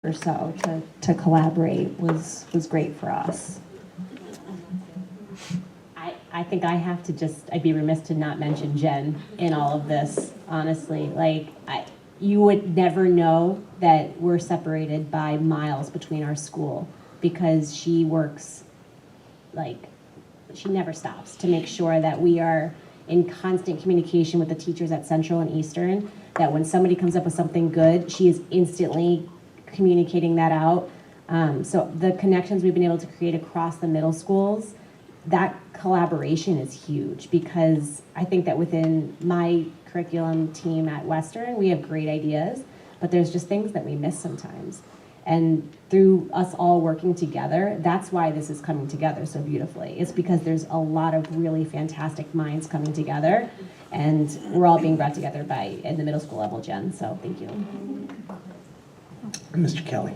or so to collaborate was great for us. I think I have to I'd be remiss to not mention Jen in all of this, honestly. Like, you would never know that we're separated by miles between our school because she works, like, she never stops to make sure that we are in constant communication with the teachers at Central and Eastern, that when somebody comes up with something good, she is instantly communicating that out. So the connections we've been able to create across the middle schools, that collaboration is huge, because I think that within my curriculum team at Western, we have great ideas, but there's just things that we miss sometimes. And through us all working together, that's why this is coming together so beautifully. It's because there's a lot of really fantastic minds coming together, and we're all being brought together in the middle school level, Jen, so thank you. Mr. Kelly.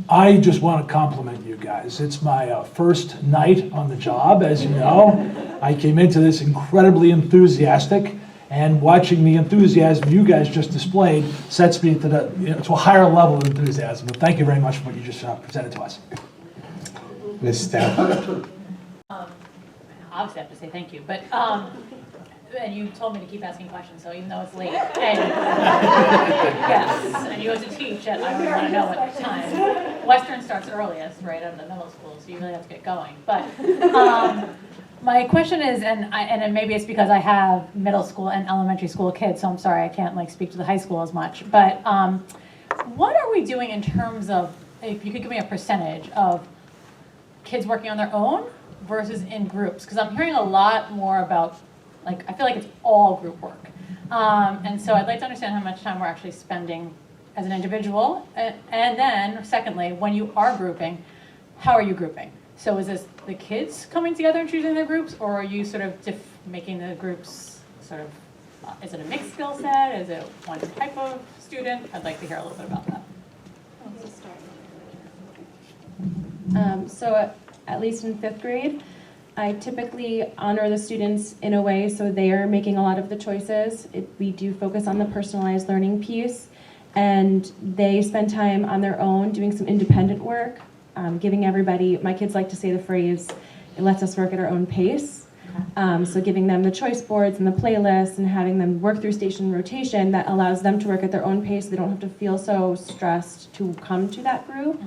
I just want to compliment you guys. It's my first night on the job, as you know. I came into this incredibly enthusiastic, and watching the enthusiasm you guys just displayed sets me to a higher level of enthusiasm. But thank you very much for what you just presented to us. Ms. Stafford. Obviously I have to say thank you, but and you told me to keep asking questions, so even though it's late, and yes, and you have to teach at, I don't want to know what time. Western starts earliest, right, out of the middle school, so you really have to get going. But my question is, and maybe it's because I have middle school and elementary school kids, so I'm sorry I can't like speak to the high school as much. But what are we doing in terms of, if you could give me a percentage of kids working on their own versus in groups? Because I'm hearing a lot more about, like, I feel like it's all group work. And so I'd like to understand how much time we're actually spending as an individual. And then, secondly, when you are grouping, how are you grouping? So is this the kids coming together and choosing their groups, or are you sort of making the groups sort of, is it a mixed skill set? Is it one type of student? I'd like to hear a little bit about that. So at least in 5th grade, I typically honor the students in a way so they are making a lot of the choices. We do focus on the personalized learning piece, and they spend time on their own doing some independent work, giving everybody, my kids like to say the phrase, it lets us work at our own pace. So giving them the choice boards and the playlists and having them work through station rotation, that allows them to work at their own pace. They don't have to feel so stressed to come to that group.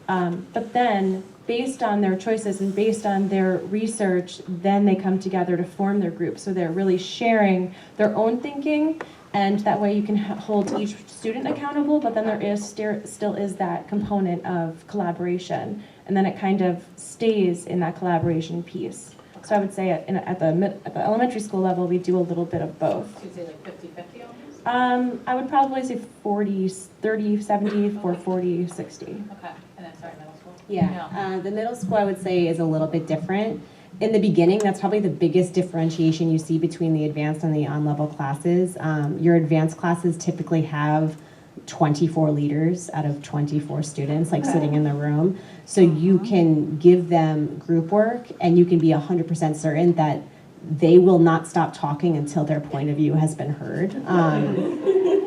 But then, based on their choices and based on their research, then they come together to form their group. So they're really sharing their own thinking, and that way you can hold each student accountable, but then there is still is that component of collaboration, and then it kind of stays in that collaboration piece. So I would say at the elementary school level, we do a little bit of both. So you'd say like 50-50 almost? I would probably say 40, 30, 70, or 40, 60. Okay, and then sorry, middle school? Yeah, the middle school I would say is a little bit different. In the beginning, that's probably the biggest differentiation you see between the advanced and the on-level classes. Your advanced classes typically have 24 leaders out of 24 students sitting in the room. So you can give them group work, and you can be 100% certain that they will not stop talking until their point of view has been heard,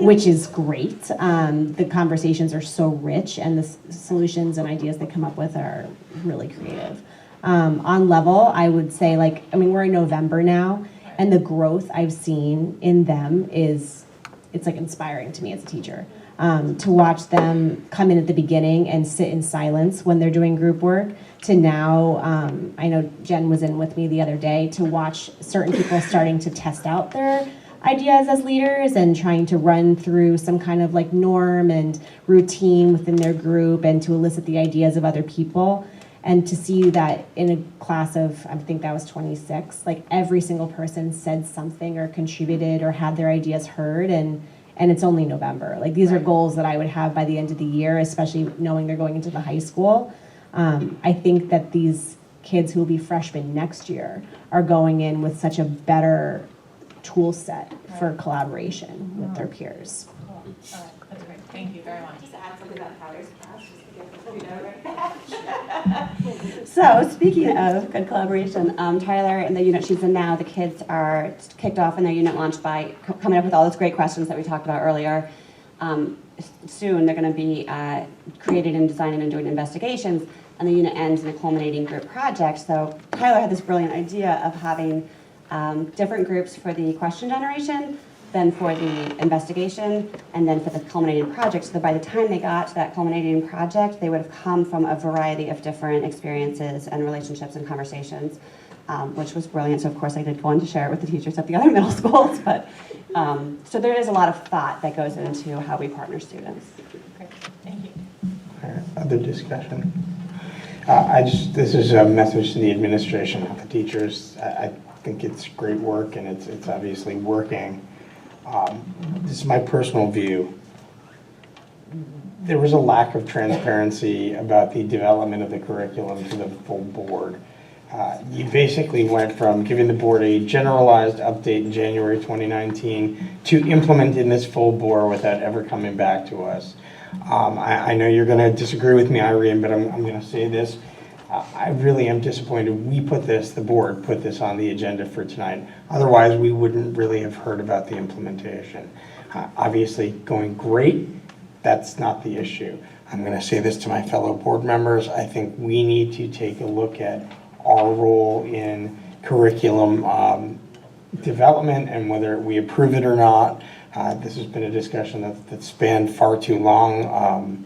which is great. The conversations are so rich, and the solutions and ideas they come up with are really creative. On level, I would say, we're in November now, and the growth I've seen in them it's inspiring to me as a teacher. To watch them come in at the beginning and sit in silence when they're doing group work, to now, I know Jen was in with me the other day, to watch certain people starting to test out their ideas as leaders and trying to run through some kind of norm and routine within their group, and to elicit the ideas of other people. And to see that in a class of, I think that was 26, every single person said something or contributed or had their ideas heard, and it's only November. These are goals that I would have by the end of the year, especially knowing they're going into the high school. I think that these kids who will be freshmen next year are going in with such a better tool set for collaboration with their peers. Cool. All right, that's great. Thank you very much. Just to add something about Tyler's class, just to get the right. So speaking of good collaboration, Tyler and the unit she's in now, the kids are kicked off in their unit launch by coming up with all those great questions that we talked about earlier. soon they're going to be creating and designing and doing investigations, and the unit ends in a culminating group project. So Tyler had this brilliant idea of having different groups for the question generation, then for the investigation, and then for the culminating project, so that by the time they got to that culminating project, they would have come from a variety of different experiences and relationships and conversations, which was brilliant. So of course I did go on to share it with the teachers at the other middle schools, but so there is a lot of thought that goes into how we partner students. Great, thank you. All right, other discussion? This is a message to the administration, not the teachers. I think it's great work and it's obviously working. This is my personal view. There was a lack of transparency about the development of the curriculum to the full board. You basically went from giving the board a generalized update in January 2019 to implementing this full bore without ever coming back to us. I know you're going to disagree with me, Irene, but I'm going to say this. I really am disappointed the board put this on the agenda for tonight. Otherwise, we wouldn't really have heard about the implementation. Obviously, going great, that's not the issue. I'm going to say this to my fellow board members. I think we need to take a look at our role in curriculum development and whether we approve it or not. This has been a discussion that spanned far too long.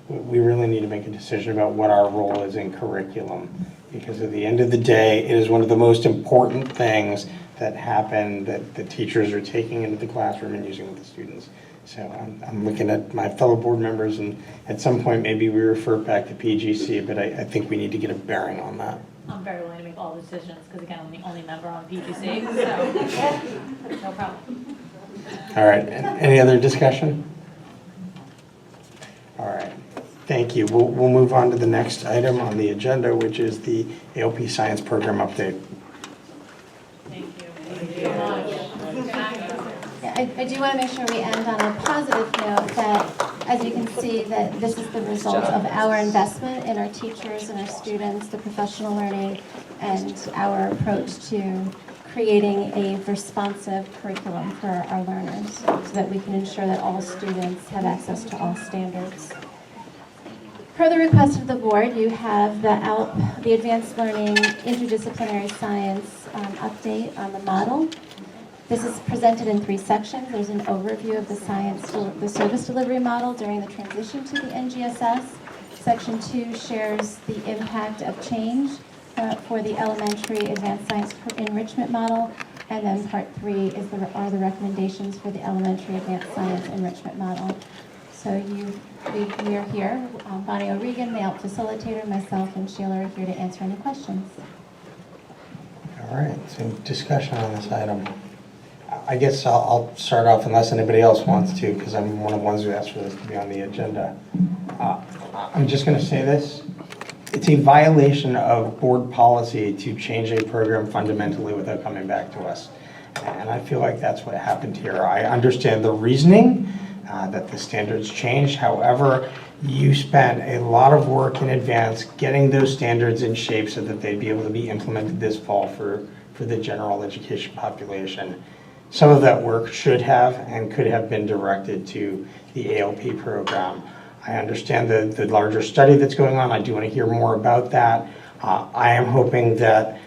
We really need to make a decision about what our role is in curriculum, because at the end of the day, it is one of the most important things that happen that the teachers are taking into the classroom and using with the students. So I'm looking at my fellow board members, and at some point maybe we refer back to PGC, but I think we need to get a bearing on that. I'm very willing to make all the decisions because again, I'm the only member on PGC, so no problem. All right, any other discussion? All right, thank you. We'll move on to the next item on the agenda, which is the ALP Science Program update. Thank you. Thank you so much. Yeah, I do want to make sure we end on a positive note that, as you can see, that this is the result of our investment in our teachers and our students, the professional learning, and our approach to creating a responsive curriculum for our learners so that we can ensure that all students have access to all standards. Per the request of the board, you have the ALP, the Advanced Learning Interdisciplinary Science update on the model. This is presented in 3 sections. There's an overview of the service delivery model during the transition to the NGSS. Section 2 shares the impact of change for the elementary advanced science enrichment model, and then part 3 are the recommendations for the elementary advanced science enrichment model. So we are here, Bonnie O'Regan, the ALP facilitator, myself, and Sheila are here to answer any questions. All right, so discussion on this item. I guess I'll start off unless anybody else wants to, because I'm one of the ones who asked for this to be on the agenda. I'm just going to say this. It's a violation of board policy to change a program fundamentally without coming back to us. And I feel like that's what happened here. I understand the reasoning that the standards changed. However, you spent a lot of work in advance getting those standards in shape so that they'd be able to be implemented this fall for the general education population. Some of that work should have and could have been directed to the ALP program. I understand the larger study that's going on. I do want to hear more about that. I am hoping that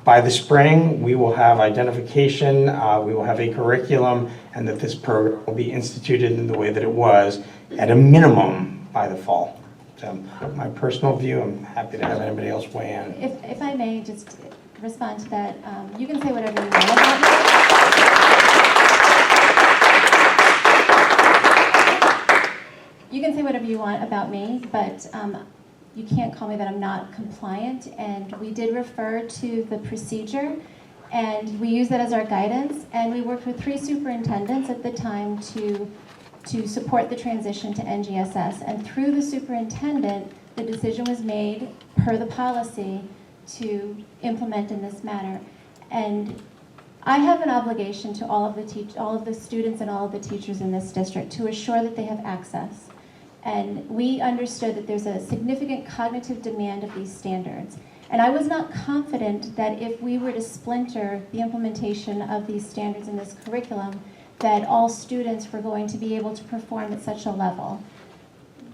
by the spring, we will have identification, we will have a curriculum, and that this program will be instituted in the way that it was, at a minimum, by the fall. So my personal view, I'm happy to have anybody else weigh in. If I may just respond to that, you can say whatever you want about me. You can say whatever you want about me, but you can't call me that I'm not compliant. And we did refer to the procedure, and we use that as our guidance. And we worked with 3 superintendents at the time to support the transition to NGSS. And through the superintendent, the decision was made per the policy to implement in this manner. And I have an obligation to all of the students and all of the teachers in this district to assure that they have access. And we understood that there's a significant cognitive demand of these standards. And I was not confident that if we were to splinter the implementation of these standards in this curriculum, that all students were going to be able to perform at such a level.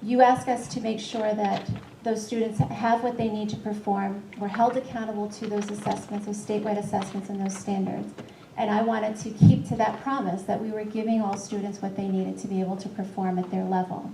You ask us to make sure that those students have what they need to perform. We're held accountable to those assessments, those statewide assessments and those standards. And I wanted to keep to that promise that we were giving all students what they needed to be able to perform at their level.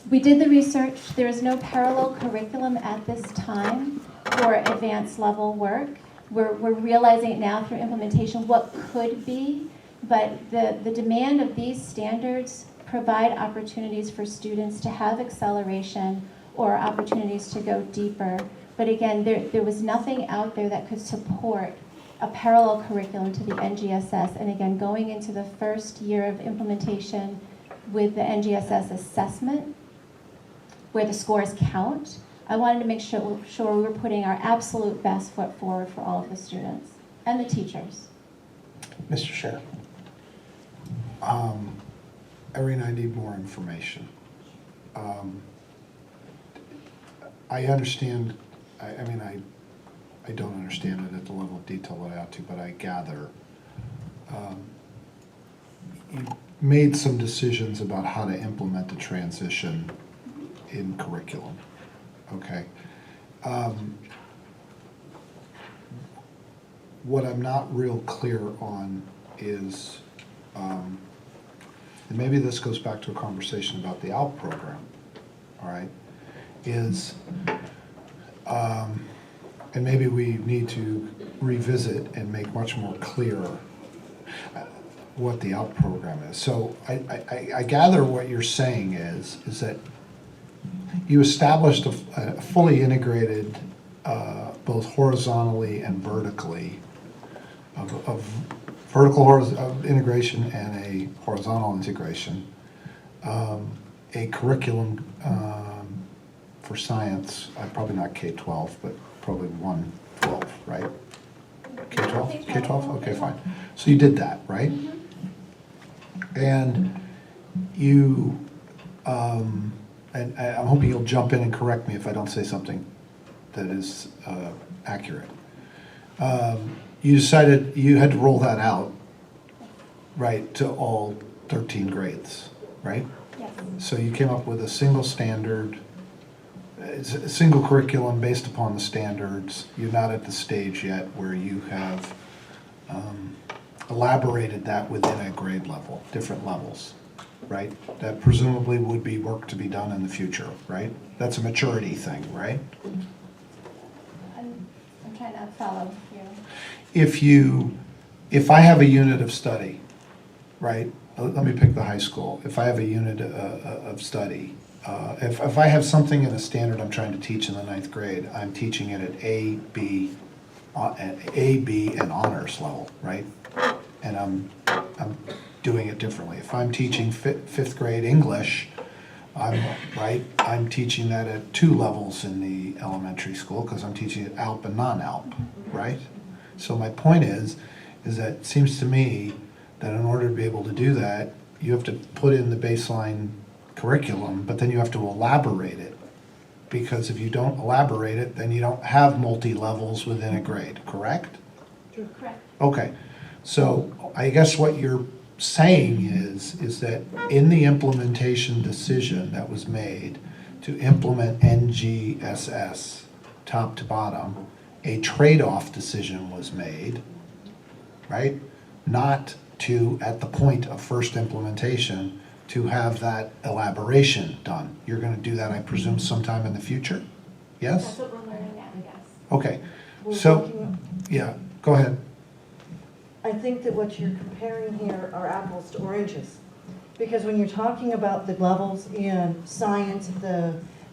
We did the research. There is no parallel curriculum at this time for advanced level work. We're realizing it now through implementation what could be, but the demand of these standards provide opportunities for students to have acceleration or opportunities to go deeper. But again, there was nothing out there that could support a parallel curriculum to the NGSS. And again, going into the first year of implementation with the NGSS assessment, where the scores count, I wanted to make sure we were putting our absolute best foot forward for all of the students and the teachers. Mr. Scher. Irene, I need more information. I understand, I mean, I don't understand it at the level of detail that I ought to, but I gather you made some decisions about how to implement the transition in curriculum, okay? What I'm not real clear on is, and maybe this goes back to a conversation about the ALP program, all right, is, and maybe we need to revisit and make much more clear what the ALP program is. So I gather what you're saying is that you established a fully integrated, both horizontally and vertically, of vertical integration and a horizontal integration, a curriculum for science, probably not K-12, but probably 1-12, right? K-12? K-12? Okay, fine. So you did that, right? And you, and I'm hoping you'll jump in and correct me if I don't say something that is accurate. You decided you had to roll that out, right, to all 13 grades, right? Yes. So you came up with a single standard, it's a single curriculum based upon the standards. You're not at the stage yet where you have elaborated that within a grade level, different levels, right? That presumably would be work to be done in the future, right? That's a maturity thing, right? I'm trying to follow you. If I have a unit of study, right? Let me pick the high school. If I have a unit of study, if I have something in a standard I'm trying to teach in the 9th grade, I'm teaching it at A, B, and honors level, right? And I'm doing it differently. If I'm teaching 5th grade English, I'm teaching that at 2 levels in the elementary school because I'm teaching it ALP and non-ALP, right? So my point is that it seems to me that in order to be able to do that, you have to put in the baseline curriculum, but then you have to elaborate it. Because if you don't elaborate it, then you don't have multi-levels within a grade, correct? Correct. Okay, so I guess what you're saying is that in the implementation decision that was made to implement NGSS top to bottom, a trade-off decision was made, right? Not to, at the point of first implementation, to have that elaboration done. You're going to do that, I presume, sometime in the future? Yes? That's what we're learning now, yes. Okay, We're so, looking- yeah, go ahead. I think that what you're comparing here are apples to oranges. Because when you're talking about the levels in science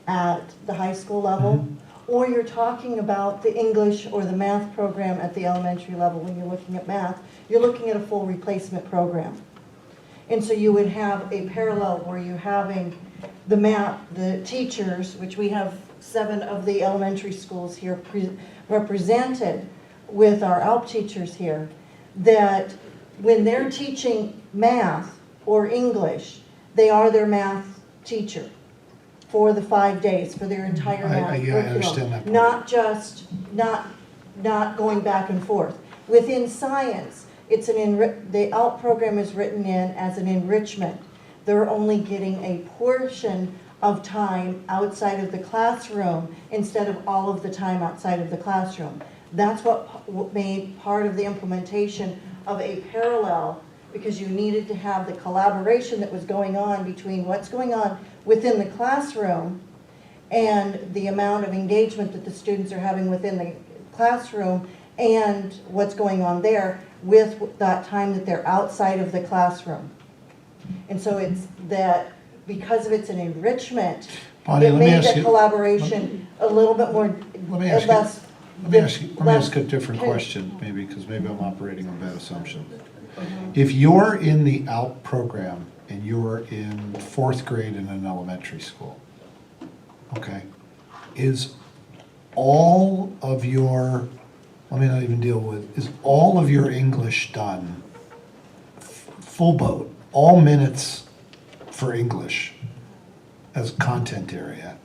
at the high school level, or you're talking about the English or the math program at the elementary level, when you're looking at math, you're looking at a full replacement program. And so you would have a parallel where you're having the teachers, which we have 7 of the elementary schools here represented with our ALP teachers here, that when they're teaching math or English, they are their math teacher for the 5 days, for their entire math curriculum. I understand that part. Not just, not going back and forth. Within science, it's the ALP program is written in as an enrichment. They're only getting a portion of time outside of the classroom instead of all of the time outside of the classroom. That's what made part of the implementation of a parallel, because you needed to have the collaboration that was going on between what's going on within the classroom and the amount of engagement that the students are having within the classroom and what's going on there with that time that they're outside of the classroom. And so it's that because of it's an enrichment, Bonnie, it let me made ask the you- collaboration a little bit more, Let me ask you- less. Let me ask a less- different question, maybe, because maybe I'm operating on bad assumptions. If you're in the ALP program and you're in 4th grade in an elementary school, okay, is all of your, let me not even deal with, is all of your English done, full boat, all minutes for English as content area,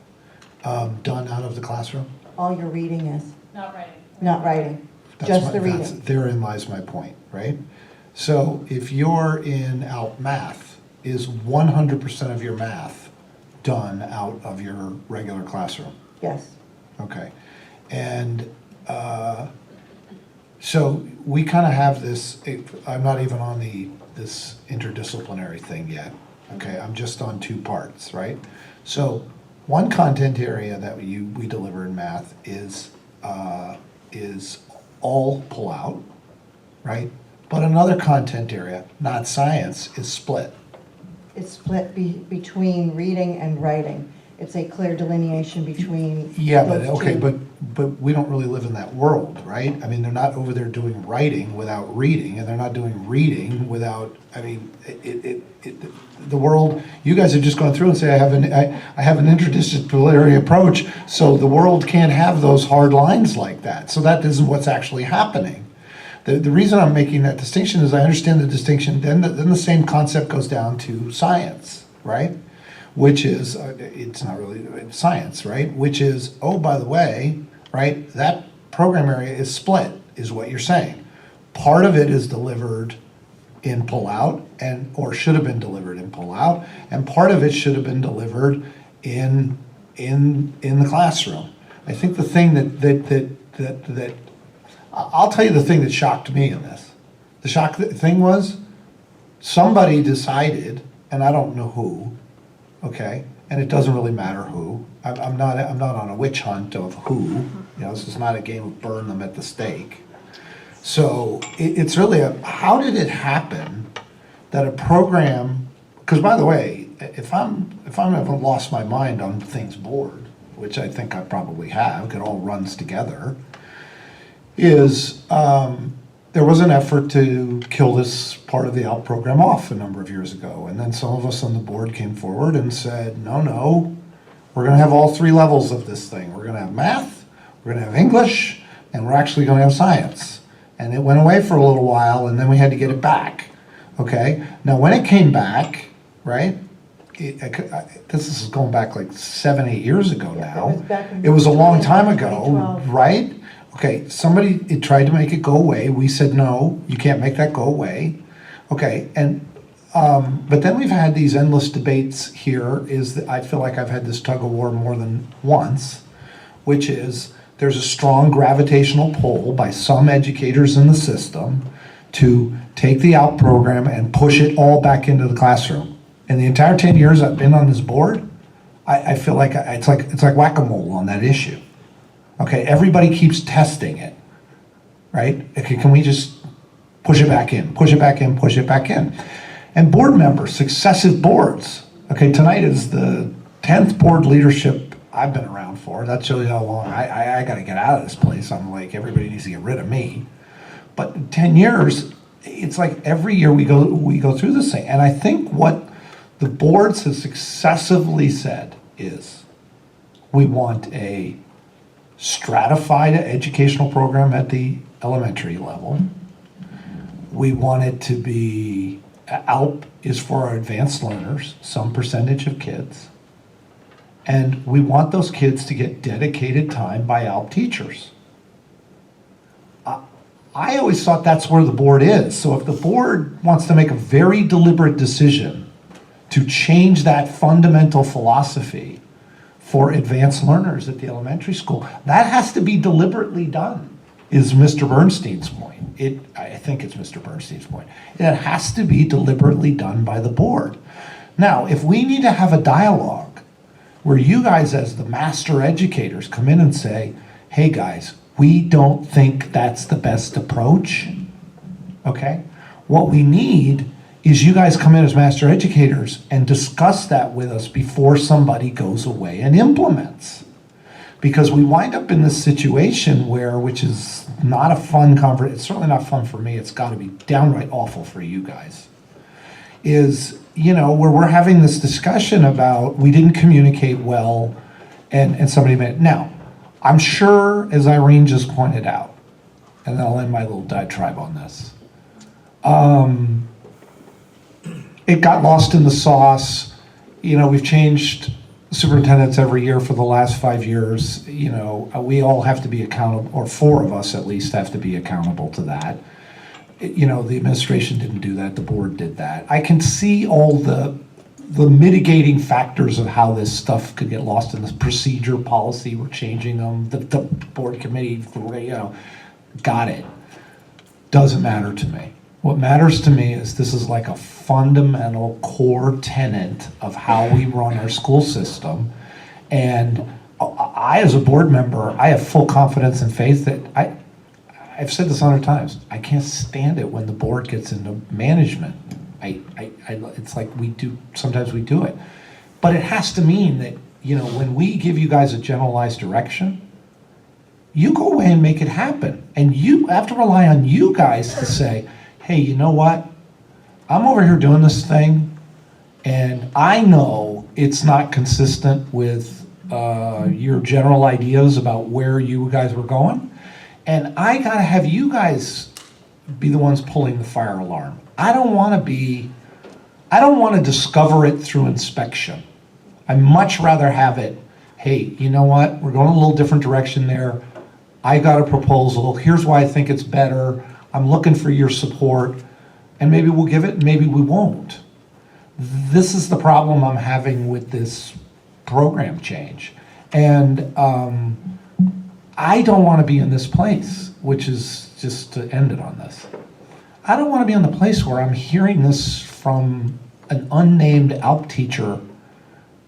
done out of the classroom? All your reading is, Not writing. not writing, That's just my- the that's- reading. Therein lies my point, right? So if you're in ALP math, is 100% of your math done out of your regular classroom? Yes. Okay. And so we kind of have this, I'm not even on this interdisciplinary thing yet. Okay, I'm just on 2 parts, right? So one content area that we deliver in math is all pull out, right? But another content area, not science, is split. It's split between reading and writing. It's a clear delineation between Yeah, but, those okay, two. but we don't really live in that world, right? I mean, they're not over there doing writing without reading, and they're not doing reading without, I mean, the world, you guys have just gone through and say, I have an interdisciplinary approach, so the world can't have those hard lines like that. So that isn't what's actually happening. The reason I'm making that distinction is I understand the distinction, then the same concept goes down to science, right? Which is, it's not really science, right? Which is, oh, by the way, right, that program area is split, is what you're saying. Part of it is delivered in pull-out, or should have been delivered in pull-out, and part of it should have been delivered in the classroom. I think the thing that I'll tell you the thing that shocked me in this. The thing was, somebody decided, and I don't know who, okay, and it doesn't really matter who. I'm not on a witch hunt of who. You know, this is not a game of burn them at the stake. So it's really how did it happen that a program? Because by the way, if I haven't lost my mind on things board, which I think I probably have, it all runs together. Is there was an effort to kill this part of the ALP program off a number of years ago. And then some of us on the board came forward and said, no, we're going to have all 3 levels of this thing. We're going to have math, we're going to have English, and we're actually going to have science. And it went away for a little while, and then we had to get it back. Okay? Now, when it came back, right, this is going back like 7-8 years ago now. It was a long time ago, 2012. right? Okay, it tried to make it go away. We said, no, you can't make that go away. Okay, and but then we've had these endless debates here. I feel like I've had this tug of war more than once, which is there's a strong gravitational pull by some educators in the system to take the ALP program and push it all back into the classroom. In the entire 10 years I've been on this board, I feel like it's like whack-a-mole on that issue. Okay, everybody keeps testing it, right? Okay, can we just push it back in, push it back in, push it back in? And board members, successive boards. Okay, tonight is the 10th board leadership I've been around for. That shows you how long I got to get out of this place. I'm like, everybody needs to get rid of me. But in 10 years, it's like every year we go through this thing. And I think what the boards have successively said is we want a stratified educational program at the elementary level. We want it to be, ALP is for our advanced learners, some percentage of kids. And we want those kids to get dedicated time by ALP teachers. I always thought that's where the board is. So if the board wants to make a very deliberate decision to change that fundamental philosophy for advanced learners at the elementary school, that has to be deliberately done, is Mr. Bernstein's point. I think it's Mr. Bernstein's point. It has to be deliberately done by the board. Now, if we need to have a dialogue where you guys as the master educators come in and say, hey guys, we don't think that's the best approach, okay? What we need is you guys come in as master educators and discuss that with us before somebody goes away and implements. Because we wind up in this situation where, which is not a fun conversation, it's certainly not fun for me, it's gotta be downright awful for you guys, is, where we're having this discussion about we didn't communicate well and somebody made, now, I'm sure, as Irene just pointed out, and I'll end my little diatribe on this, it got lost in the sauce. We've changed superintendents every year for the last 5 years. We all have to be accountable, or 4 of us at least have to be accountable to that. The administration didn't do that, the board did that. I can see all the mitigating factors of how this stuff could get lost in this procedure policy. We're changing them. The board committee, got it. Doesn't matter to me. What matters to me is this is like a fundamental core tenet of how we run our school system. And I, as a board member, I have full confidence and faith that I've said this 100 times. I can't stand it when the board gets into management. It's like sometimes we do it. But it has to mean that, when we give you guys a generalized direction, you go away and make it happen. And you have to rely on you guys to say, hey, you know what? I'm over here doing this thing, and I know it's not consistent with your general ideas about where you guys were going. And I gotta have you guys be the ones pulling the fire alarm. I don't want to discover it through inspection. I'd much rather have it, hey, you know what? We're going a little different direction there. I got a proposal. Here's why I think it's better. I'm looking for your support. And maybe we'll give it, maybe we won't. This is the problem I'm having with this program change. And I don't want to be in this place, which is just to end it on this. I don't want to be in the place where I'm hearing this from an unnamed ALP teacher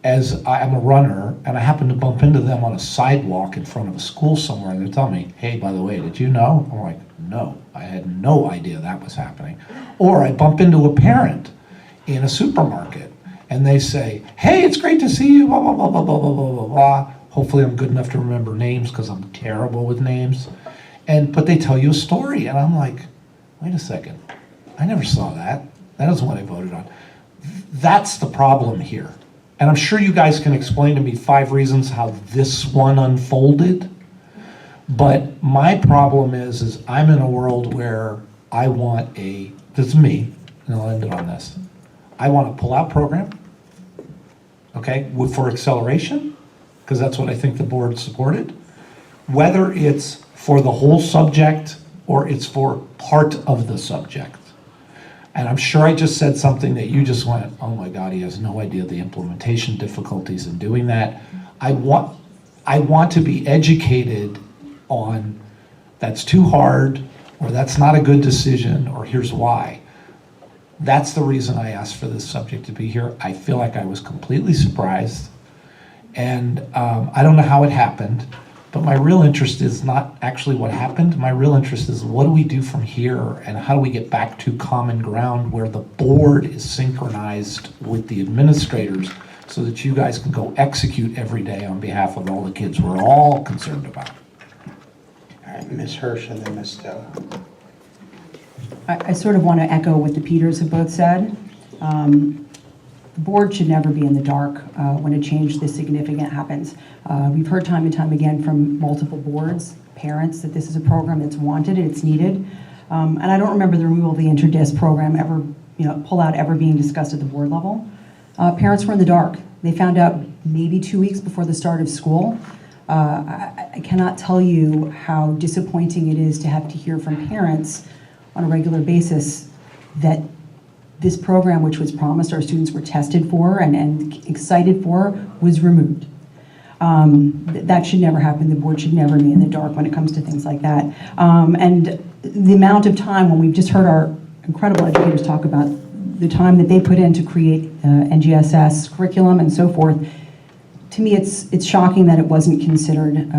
as I'm a runner and I happen to bump into them on a sidewalk in front of a school somewhere and they tell me, hey, by the way, did you know? I'm like, no, I had no idea that was happening. Or I bump into a parent in a supermarket and they say, hey, it's great to see you, blah, blah, blah, blah, blah, blah, blah, blah, blah. Hopefully I'm good enough to remember names because I'm terrible with names. But they tell you a story and I'm like, wait a second, I never saw that. That isn't what I voted on. That's the problem here. And I'm sure you guys can explain to me 5 reasons how this one unfolded. But my problem is I'm in a world where I want this is me, and I'll end it on this. I want a pull-out program, okay, for acceleration, because that's what I think the board supported. Whether it's for the whole subject or it's for part of the subject. And I'm sure I just said something that you just went, oh my God, he has no idea the implementation difficulties in doing that. I want to be educated on that's too hard, or that's not a good decision, or here's why. That's the reason I asked for this subject to be here. I feel like I was completely surprised. And I don't know how it happened, but my real interest is not actually what happened. My real interest is what do we do from here and how do we get back to common ground where the board is synchronized with the administrators so that you guys can go execute every day on behalf of all the kids we're all concerned about. All right, Ms. Hirsch and then Ms. Stowe. I sort of want to echo what the Peters have both said. The board should never be in the dark when a change this significant happens. We've heard time and time again from multiple boards, parents, that this is a program that's wanted and it's needed. And I don't remember the removal of the interdis program ever, pull out ever being discussed at the board level. Parents were in the dark. They found out maybe 2 weeks before the start of school. I cannot tell you how disappointing it is to have to hear from parents on a regular basis that this program, which was promised, our students were tested for and excited for, was removed. That should never happen. The board should never be in the dark when it comes to things like that. And the amount of time, when we've just heard our incredible educators talk about the time that they put in to create NGSS curriculum and so forth, to me it's shocking that it wasn't considered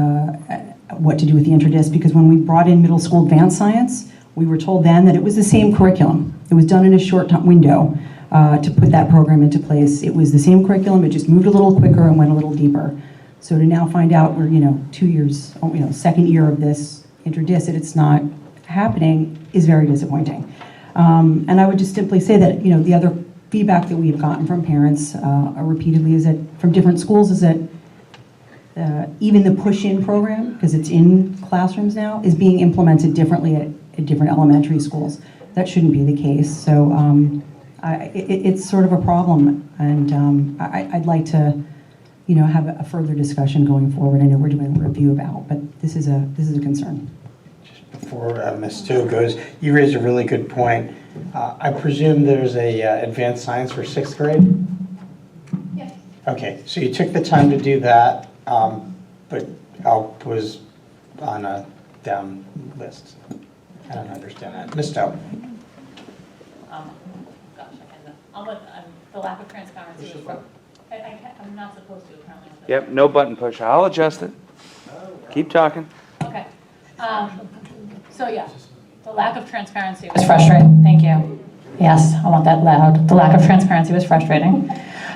what to do with the interdis, because when we brought in middle school advanced science, we were told then that it was the same curriculum. It was done in a short window to put that program into place. It was the same curriculum, it just moved a little quicker and went a little deeper. So to now find out we're 2 years, second year of this interdis, that it's not happening is very disappointing. And I would just simply say that, the other feedback that we've gotten from parents repeatedly is that, from different schools, is that even the push-in program, because it's in classrooms now, is being implemented differently at different elementary schools. That shouldn't be the case. So it's sort of a problem, and I'd like to, have a further discussion going forward. I know we're doing a review about, but this is a concern. Before Ms. Tu goes, you raised a really good point. I presume there's a advanced science for 6th grade? Yes. Okay, so you took the time to do that, but ALP was on a down list. I don't understand that. Ms. Tu. Gosh, the lack of transparency. I'm not supposed to, apparently. Yep, no button push. I'll adjust it. Keep talking. Okay. So yeah, the lack of transparency was frustrating. Thank you. Yes, I want that loud. The lack of transparency was frustrating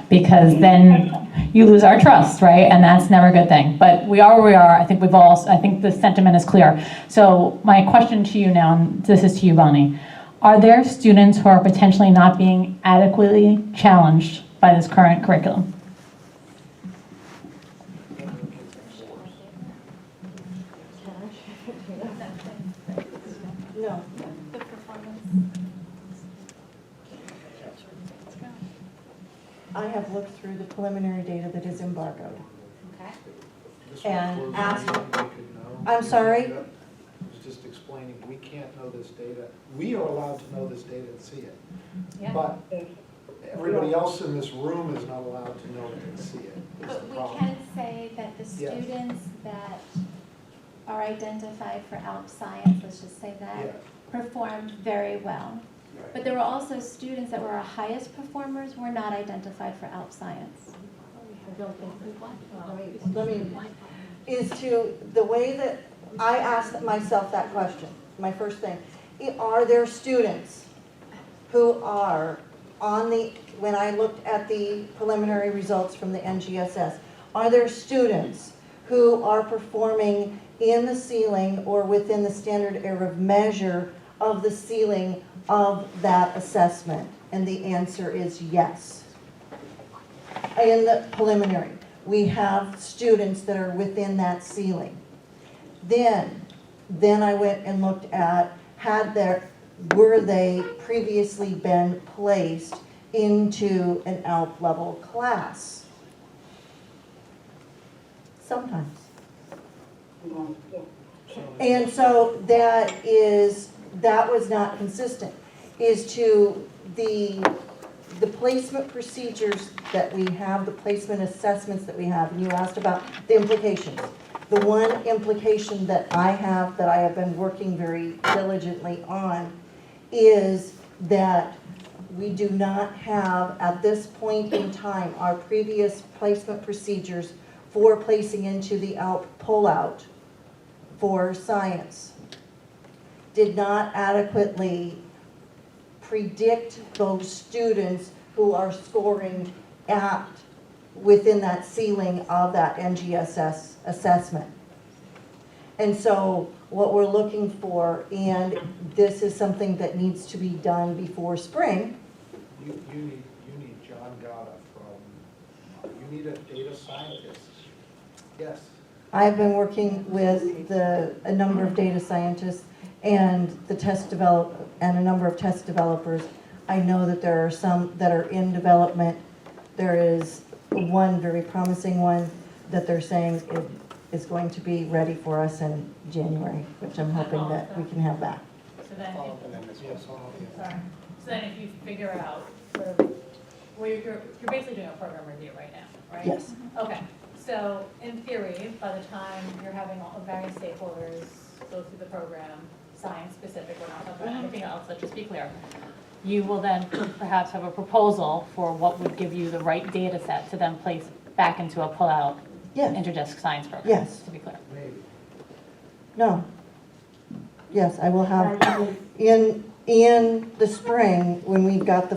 because then you lose our trust, right? And that's never a good thing. But we are where we are. I think I think the sentiment is clear. So my question to you now, and this is to you, Bonnie. Are there students who are potentially not being adequately challenged by this current curriculum? No. I have looked through the preliminary data that is embargoed. Okay. And asked, I'm sorry? I was just explaining, we can't know this data. We are allowed to know this data and see it. Yeah. But everybody else in this room is not allowed to know it and see it. is But the we problem. can say that the Yes. students that are identified for ALP science, let's just say that, Yeah. performed very well. But there were also students that were our highest performers were not identified for ALP science. Let me, is to, the way that I asked myself that question, my first thing, are there students who are on the, when I looked at the preliminary results from the NGSS, are there students who are performing in the ceiling or within the standard error of measure of the ceiling of that assessment? And the answer is yes. In the preliminary, we have students that are within that ceiling. Then I went and looked at, were they previously been placed into an ALP level class? Sometimes. And so that was not consistent, is to the placement procedures that we have, the placement assessments that we have, and you asked about the implications. The one implication that I have been working very diligently on is that we do not have, at this point in time, our previous placement procedures for placing into the ALP pullout for science did not adequately predict those students who are scoring within that ceiling of that NGSS assessment. And so what we're looking for, and this is something that needs to be done before spring. You need John Gata you need a data scientist. Yes. I've been working with a number of data scientists and a number of test developers. I know that there are some that are in development. There is one very promising one that they're saying is going to be ready for us in January, which I'm hoping that we can have back. So then, Follow up and then Ms. Wilson. sorry. So then if you figure out sort of, well, you're basically doing a program review right now, right? Yes. Okay, so in theory, by the time you're having all the various stakeholders go through the program, science specific, we're not talking about anything else, let's just be clear. You will then perhaps have a proposal for what would give you the right data set to then place back into a pull-out Yes. interdisc science program. Yes. To be clear. No. Yes, I will have, in the spring, when we got the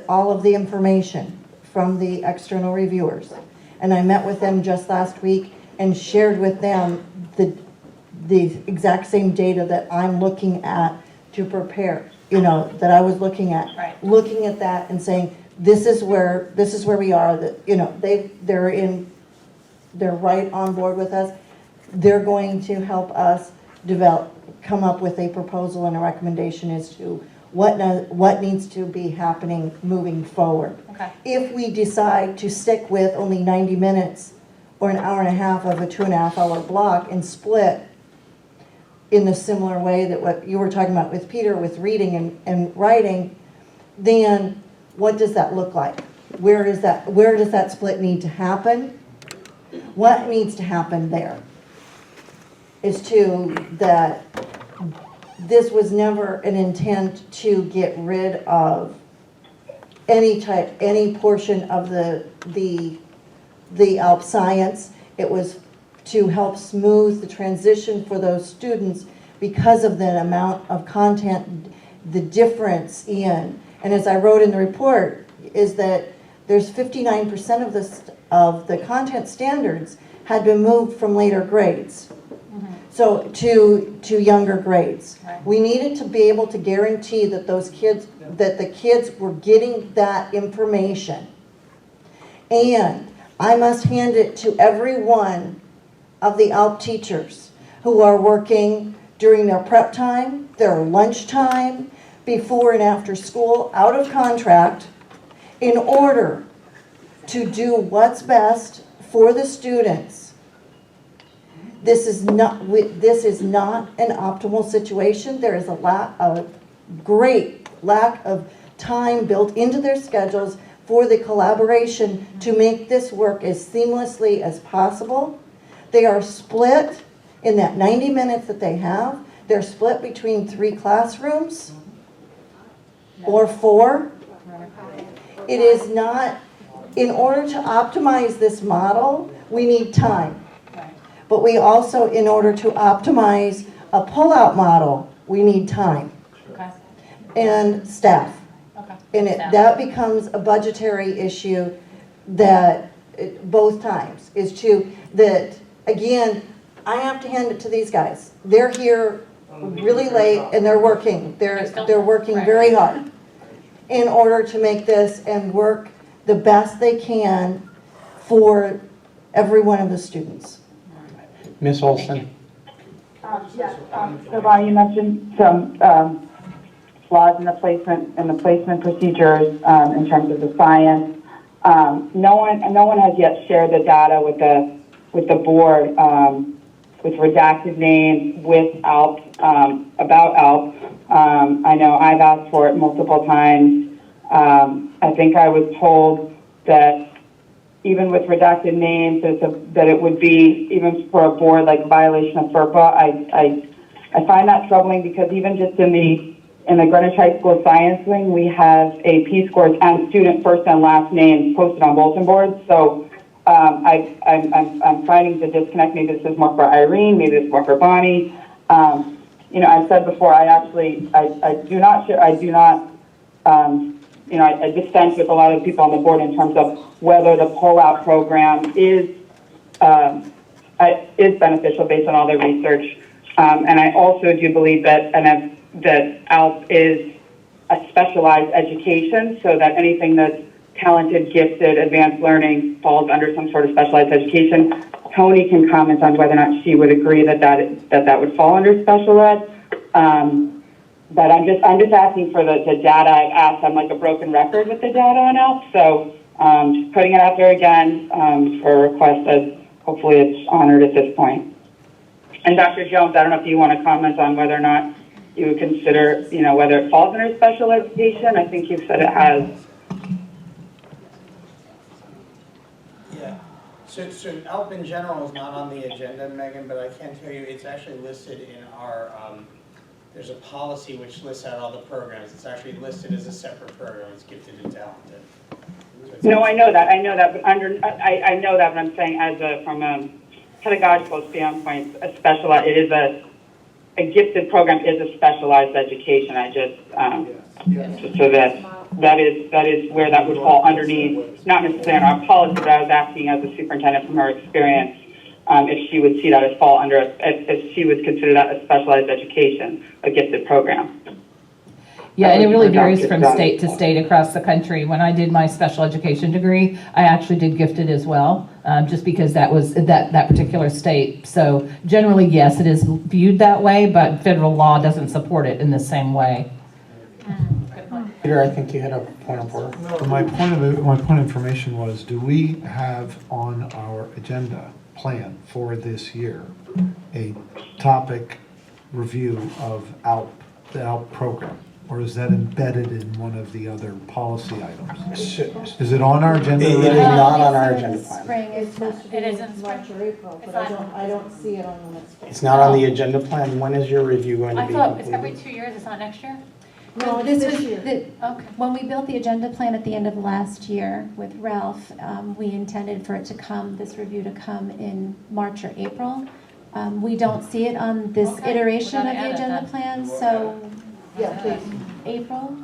all of the information from the external reviewers. And I met with them just last week and shared with them the exact same data that I'm looking at to prepare, that I was looking at. Right. Looking at that and saying, this is where we are, that, they're right on board with us. They're going to help us come up with a proposal and a recommendation as to what needs to be happening moving forward. Okay. If we decide to stick with only 90 minutes or an hour and a half of a 2.5-hour block and split in the similar way that what you were talking about with Peter, with reading and writing, then what does that look like? Where does that split need to happen? What needs to happen there is that this was never an intent to get rid of any portion of the ALP science. It was to help smooth the transition for those students because of the amount of content, the difference in, and as I wrote in the report, is that there's 59% of the content standards had been moved from later grades. So to younger grades. Right. We needed to be able to guarantee that the kids were getting that information. And I must hand it to every one of the ALP teachers who are working during their prep time, their lunch time, before and after school, out of contract, in order to do what's best for the students. This is not an optimal situation. There is a great lack of time built into their schedules for the collaboration to make this work as seamlessly as possible. They are split in that 90 minutes that they have. They're split between 3 classrooms or 4. It is not, in order to optimize this model, we need time. But we also, in order to optimize a pull-out model, we need time Okay. and staff. Okay. And that becomes a budgetary issue that, both times, again, I have to hand it to these guys. They're here really late and they're working. They're working very hard in order to make this and work the best they can for every one of the students. Ms. Olson? So Bonnie, you mentioned some flaws in the placement procedures in terms of the science. No one has yet shared the data with the board with redacted names with ALP, about ALP. I know I've asked for it multiple times. I think I was told that even with redacted names, that it would be, even for a board, like a violation of FERPA. I find that troubling because even just in the Greenwich High School Science Wing, we have AP scores and student first and last names posted on bulletin boards. So I'm finding the disconnect. Maybe this is more for Irene, maybe it's more for Bonnie. I've said before, I do not share, I dissent with a lot of people on the board in terms of whether the pull-out program is beneficial based on all the research. And I also do believe that ALP is a specialized education, so that anything that's talented, gifted, advanced learning falls under some sort of specialized education. Tony can comment on whether or not she would agree that would fall under special ed. But I'm just asking for the data I've asked. I'm like a broken record with the data on ALP. So Just putting it out there again for a request, as hopefully it's honored at this point. And Dr. Jones, I don't know if you want to comment on whether or not you would consider, whether it falls under special education. I think you've said it has. Yeah. So ALP in general is not on the agenda, Megan, but I can tell you it's actually listed in our, there's a policy which lists out all the programs. It's actually listed as a separate program. It's gifted and talented. So No, I know that, but I know that, but I'm saying from a pedagogical standpoint, a gifted program is a specialized education. I just, so that is where that would fall underneath, not necessarily in our policy, but I was asking as a superintendent from her experience, if she would see that as fall under, if she would consider that a specialized education, a gifted program. Yeah, and it really varies from state to state across the country. When I did my special education degree, I actually did gifted as well, just because that was that particular state. So generally, yes, it is viewed that way, but federal law doesn't support it in the same way. Peter, I think you had a point of order. My point of information was, do we have on our agenda plan for this year a topic review of the ALP program? Or is that embedded in one of the other policy items? Is it on our agenda? It is not on our agenda plan. Spring, It's supposed to be It is in March or April, but I don't see it on the next. It's not on the agenda plan. When is your review going to I be thought it's completed? every 2 years, it's not next year? No, it's This this was year. Okay. When we built the agenda plan at the end of last year with Ralph, we intended for it to come, this review to come in March or April. We don't see it on this Okay, iteration we of gotta the add it agenda then. plan, so Yeah, please. April?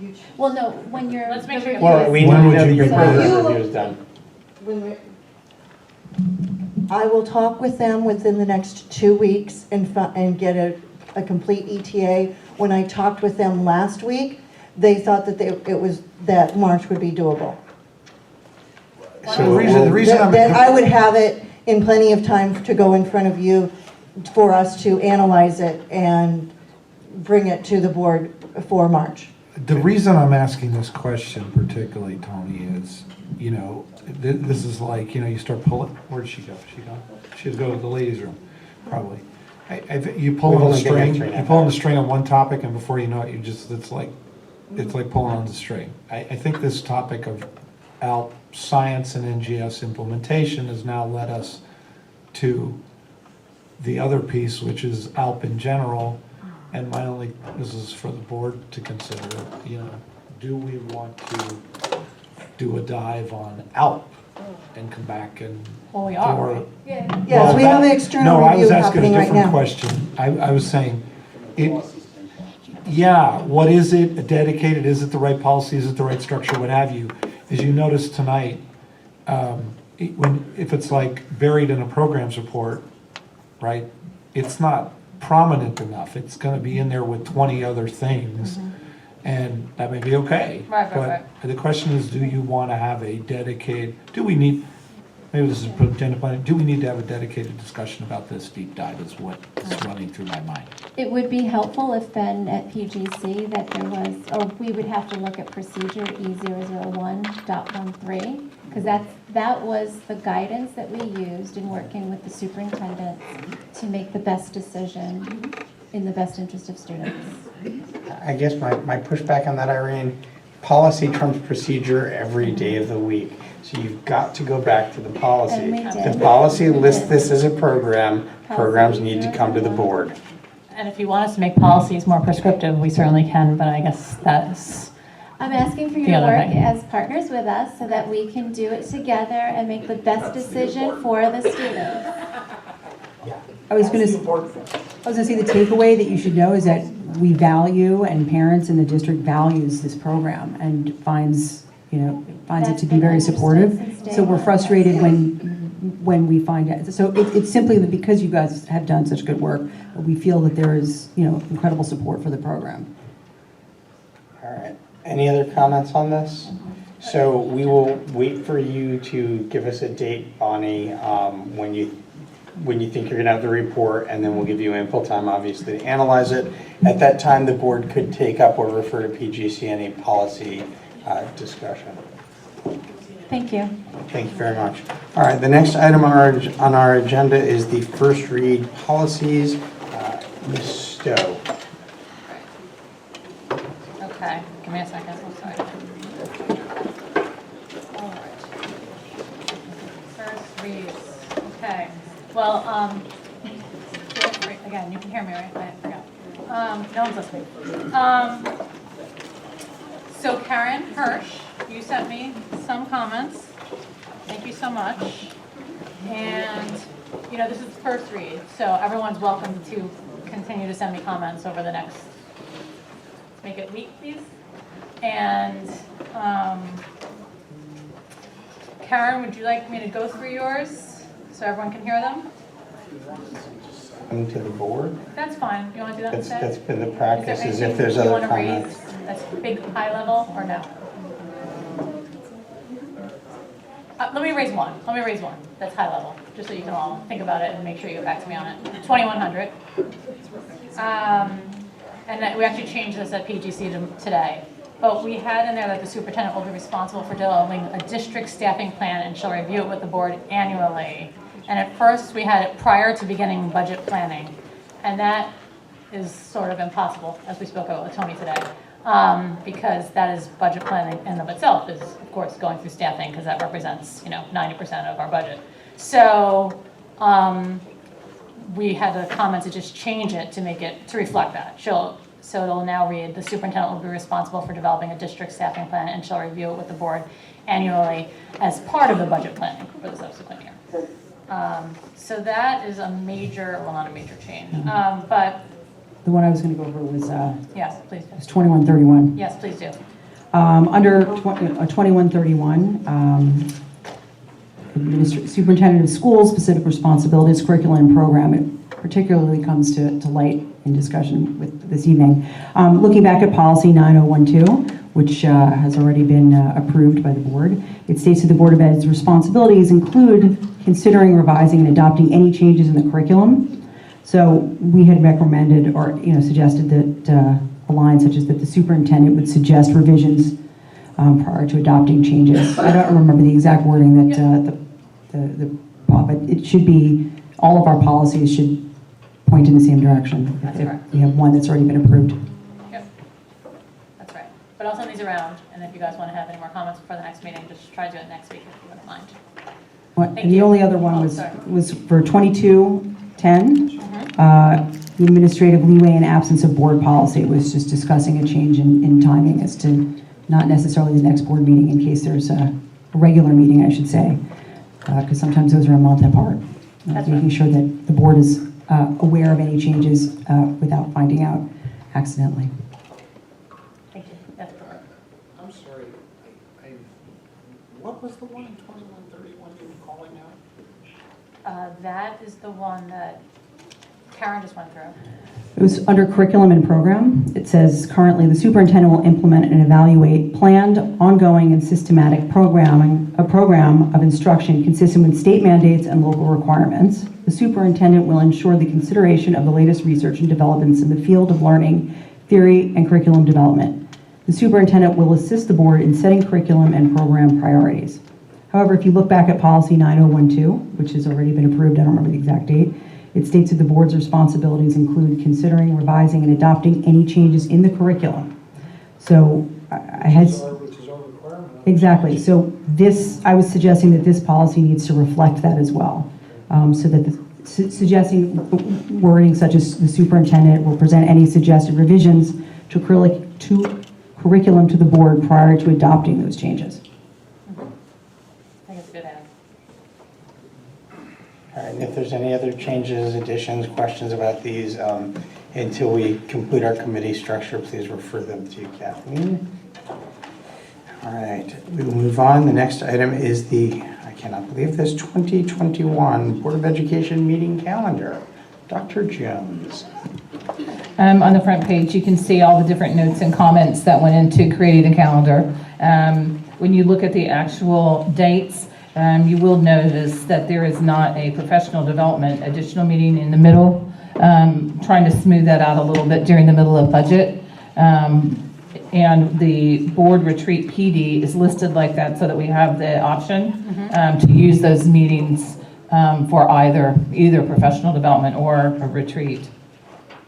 You- Well, no, when you're. Let's make the sure you- review Well, is- we When know would that you your be program ready? review is done. I will talk with them within the next 2 weeks and get a complete ETA. When I talked with them last week, they thought that March would be doable. So the reason I'm. Then I would have it in plenty of time to go in front of you for us to analyze it and bring it to the board for March. The reason I'm asking this question particularly, Tony, is, this is like, you start pulling, where'd she go? She'd go to the ladies' room, probably. You pull We've on the only been here string, 3.5 you pull on the string on one topic, and before you know it, it's like pulling on the string. I think this topic of ALP science and NGS implementation has now led us to the other piece, which is ALP in general. And this is for the board to consider, do we want to do a dive on ALP and come back and? Well, we are, or- right? Yes, we have an external No, I was review asking a happening right different now. question. I was saying, what is it dedicated? Is it the right policy? Is it the right structure? What have you? As you noticed tonight, if it's like buried in a programs report, right? It's not prominent enough. It's going to be in there with 20 other things, and that may be okay. Right. But the question is, do you want to have a dedicated? Maybe this is agenda planning. Do we need to have a dedicated discussion about this deep dive? Is what's running through my mind. It would be helpful if then at PGC that there was, or we would have to look at procedure E001.13, because that was the guidance that we used in working with the superintendent to make the best decision in the best interest of students. I guess my pushback on that, Irene, policy trumps procedure every day of the week. So you've got to go back to the policy. And we did. The policy lists this as a program. Policy Programs need to come to the board. And if you want us to make policies more prescriptive, we certainly can, but I guess that's, I'm asking for The your other work thing. as partners with us so that we can do it together and make the best decision for the students. I was going to say the takeaway that you should know is that we value, and parents in the district values this program and finds it to be very supportive. So we're frustrated when we find out. So it's simply that because you guys have done such good work, we feel that there is, incredible support for the program. All right. Any other comments on this? So we will wait for you to give us a date, Bonnie, when you when you think you're going to have the report, and then we'll give you ample time, obviously, to analyze it. At that time, the board could take up or refer to PGC any policy discussion. Thank you. Thank you very much. All right, the next item on our agenda is the first read policies. Ms. Stowe. Okay, give me a second, I'm sorry. All right. First reads, okay. Well, again, you can hear me, right? I forgot. No one's listening. So Karen Hirsch, you sent me some comments. Thank you so much. And, you know, this is the first read, so everyone's welcome to continue to send me comments over the next, let's make it week, please. And Karen, would you like me to go through yours so everyone can hear them? To the board. That's fine. You want to do that instead? That's been the practice, Is is there if there's anything you other want to comments. raise that's big, high level, or no? Let me raise one. That's high level, just so you can all think about it and make sure you get back to me on it. 2100. And that we actually changed this at PGC today. But we had in there that the superintendent will be responsible for developing a district staffing plan and shall review it with the board annually. And at first, we had it prior to beginning budget planning. And that is sort of impossible, as we spoke about with Tony today, because that is budget planning in and of itself is, of course, going through staffing, because that represents, 90% of our budget. So we had the comment to just change it to make it, to reflect that. So it'll now read, the superintendent will be responsible for developing a district staffing plan and shall review it with the board annually as part of the budget planning for the subsequent year. So that is a major, well, not a major change, but. The one I was going to go over was Yes, please do. 2131. Yes, please do. Under 2131, Superintendent of Schools, specific responsibilities, curriculum, and program. It particularly comes to light in discussion with this evening. Looking back at policy 9012, which has already been approved by the board, it states that the Board of Ed's responsibilities include considering, revising, and adopting any changes in the curriculum. So we had recommended or suggested that a line such as that the superintendent would suggest revisions prior to adopting changes. I don't remember the exact wording that but it should be, all of our policies should point in the same direction. That's If correct. we have one that's already been approved. Yep, that's right. But I'll send these around, and if you guys want to have any more comments for the next meeting, just try to do it next week if you wouldn't mind. Thank And the you. only other one Oh, was sorry. for 2210, the administrative leeway in absence of board policy. It was just discussing a change in timing as to not necessarily the next board meeting in case there's a regular meeting, I should say, because sometimes those are a month apart. That's Making sure that the board is aware of any changes without finding out accidentally. Thank you. That's perfect. I'm sorry, what was the one in 2131 you were calling out? That is the one that Karen just went through. It was under curriculum and program. It says currently the superintendent will implement and evaluate planned, ongoing, and systematic a program of instruction consistent with state mandates and local requirements. The superintendent will ensure the consideration of the latest research and developments in the field of learning, theory, and curriculum development. The superintendent will assist the board in setting curriculum and program priorities. However, if you look back at policy 9012, which has already been approved, I don't remember the exact date, it states that the board's responsibilities include considering, revising, and adopting any changes in the curriculum. So I had... Which is our requirement. Exactly. So this, I was suggesting that this policy needs to reflect that as well. So that suggesting wording such as the superintendent will present any suggested revisions to curriculum to the board prior to adopting those changes. I think it's a good add. All right, and if there's any other changes, additions, questions about these, until we complete our committee structure, please refer them to Kathleen. All right, we will move on. The next item is I cannot believe this, 2021 Board of Education meeting calendar. Dr. Jones. On the front page, you can see all the different notes and comments that went into creating the calendar. When you look at the actual dates, you will notice that there is not a professional development additional meeting in the middle, trying to smooth that out a little bit during the middle of budget. And the board retreat PD is listed like that so that we have the option to use those meetings for either professional development or a retreat.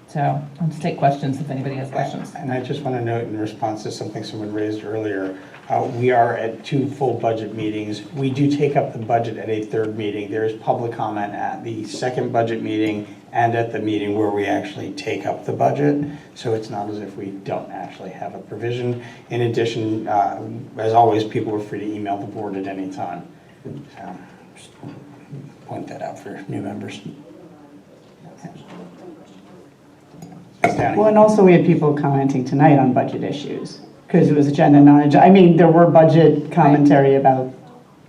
So let's take questions if anybody has questions. And I just want to note in response to something someone raised earlier, we are at 2 full budget meetings. We do take up the budget at a 3rd meeting. There is public comment at the 2nd budget meeting and at the meeting where we actually take up the budget. So it's not as if we don't actually have a provision. In addition, as always, people are free to email the board at any time. So just point that out for new members. Well, and also we had people commenting tonight on budget issues, because it was agenda, non-agenda. I mean, there were budget commentary about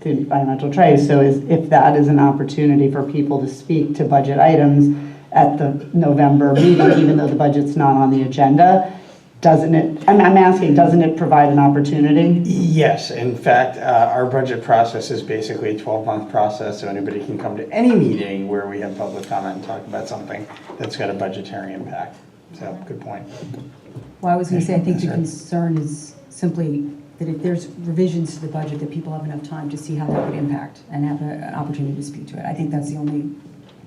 the environmental trays, so if that is an opportunity for people to speak to budget items at the November meeting, even though the budget's not on the agenda, doesn't it, I'm asking, doesn't it provide an opportunity? Yes, in fact, our budget process is basically a 12-month process, so anybody can come to any meeting where we have public comment and talk about something that's got a budgetary impact. So, good point. Well, I was going to say, I think the concern is simply that if there's revisions to the budget, that people have enough time to see how that would impact and have an opportunity to speak to it. I think that's the only...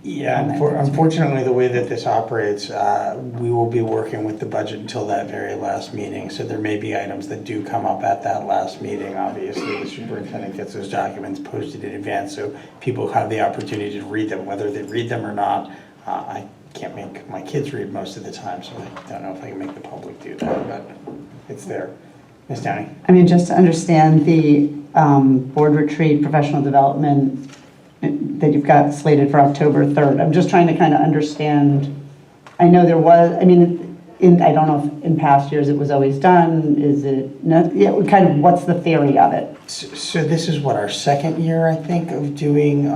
Yeah, unfortunately, the way that this operates, we will be working with the budget until that very last meeting. So there may be items that do come up at that last meeting. Obviously, the superintendent gets those documents posted in advance, so people have the opportunity to read them, whether they read them or not. I can't make my kids read most of the time, so I don't know if I can make the public do that, but it's there. Ms. Downey? I mean, just to understand the board retreat, professional development that you've got slated for October 3rd. I'm just trying to kind of understand. I know there was, I mean, I don't know if in past years it was always done. Is it, kind of what's the theory of it? So this is what, our 2nd year, I think, of doing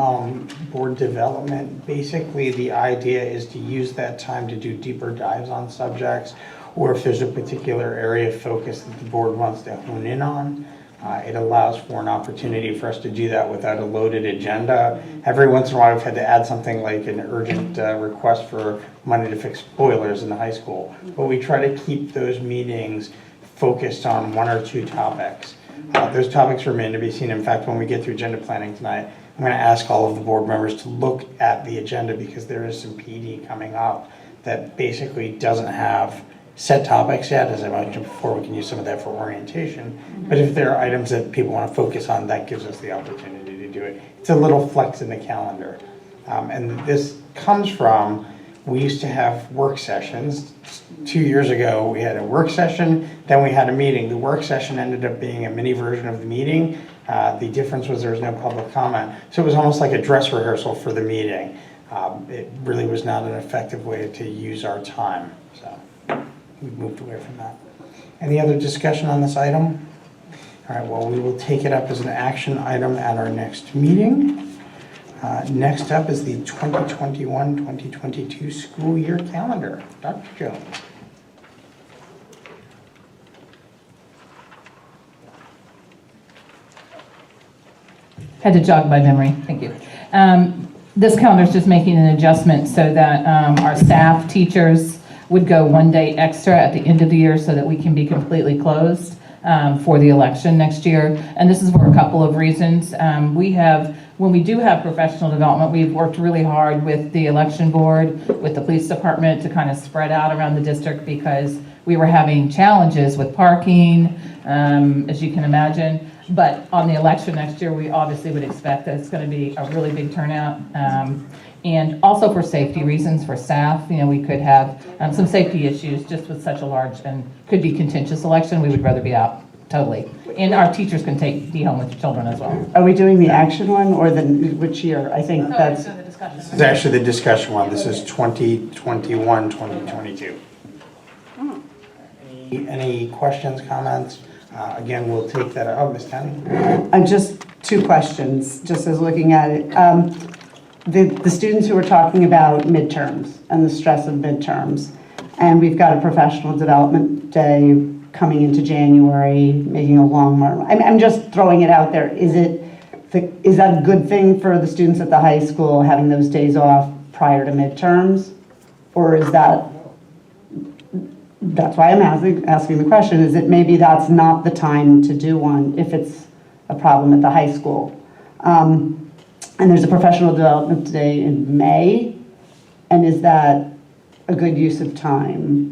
board development. Basically, the idea is to use that time to do deeper dives on subjects, or if there's a particular area of focus that the board wants to hone in on. It allows for an opportunity for us to do that without a loaded agenda. Every once in a while, we've had to add something like an urgent request for money to fix boilers in the high school. But we try to keep those meetings focused on 1 or 2 topics. Those topics remain to be seen. In fact, when we get through agenda planning tonight, I'm going to ask all of the board members to look at the agenda, because there is some PD coming up that basically doesn't have set topics yet. As I mentioned before, we can use some of that for orientation. But if there are items that people want to focus on, that gives us the opportunity to do it. It's a little flex in the calendar. And this comes from, we used to have work sessions. 2 years ago, we had a work session, then we had a meeting. The work session ended up being a mini version of the meeting. The difference was there was no public comment. So it was almost like a dress rehearsal for the meeting. It really was not an effective way to use our time. So we've moved away from that. Any other discussion on this item? All right, well, we will take it up as an action item at our next meeting. Next up is the 2021-2022 school year calendar. Dr. Jones. Had to jog my memory, thank you. This calendar is just making an adjustment so that our staff, teachers would go 1 day extra at the end of the year so that we can be completely closed for the election next year. And this is for a couple of reasons. When we do have professional development, we've worked really hard with the election board, with the police department to kind of spread out around the district, because we were having challenges with parking, as you can imagine. But on the election next year, we obviously would expect that it's going to be a really big turnout. And also for safety reasons for staff, we could have some safety issues just with such a large and could be contentious election. We would rather be out totally. And our teachers can be home with your children as well. Are we doing the action one or which year? I think that's... the discussion. This is actually the discussion one. This is 2021-2022. Any questions, comments? Again, we'll take that. Oh, Ms. Tenney? Just 2 questions, just as looking at it. The students who were talking about midterms and the stress of midterms, and we've got a professional development day coming into January, making a long run. I'm just throwing it out there. Is it is that a good thing for the students at the high school, having those days off prior to midterms? Or is that's why I'm asking the question, is that maybe that's not the time to do one if it's a problem at the high school? And there's a professional development day in May, and is that a good use of time?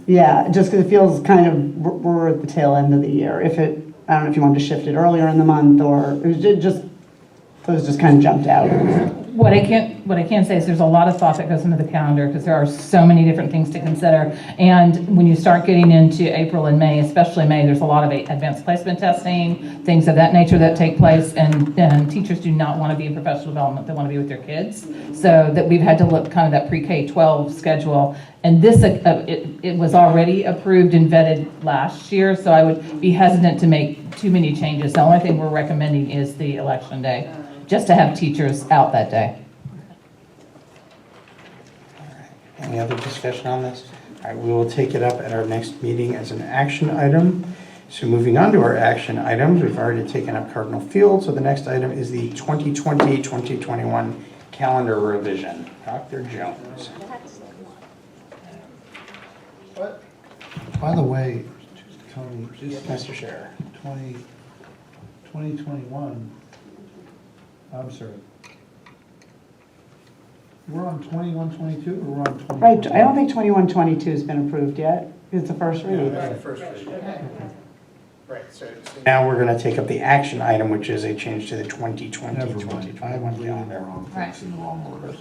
Yeah, just because it feels kind of, we're at the tail end of the year. I don't know if you wanted to shift it earlier in the month, or it was those just kind of jumped out. What I can say is there's a lot of thought that goes into the calendar because there are so many different things to consider. And when you start getting into April and May, especially May, there's a lot of advanced placement testing, things of that nature that take place. And teachers do not want to be in professional development. They want to be with their kids. So that we've had to look kind of that pre-K-12 schedule. And this, it was already approved and vetted last year. So I would be hesitant to make too many changes. The only thing we're recommending is the election day, just to have teachers out that day. Any other discussion on this? All right, we will take it up at our next meeting as an action item. So moving on to our action items, we've already taken up Cardinal Field, so the next item is the 2020-2021 calendar revision. Dr. Jones. By the way, Tony, Mr. Scherer. 2021, I'm sorry. We're on 21-22 or we're on 20? Right, I don't think 21-22 has been approved yet. It's the first read. First read. Right, so Now we're going to take up the action item, which is a change to the 2020-2021 calendar. Right. In the wrong order.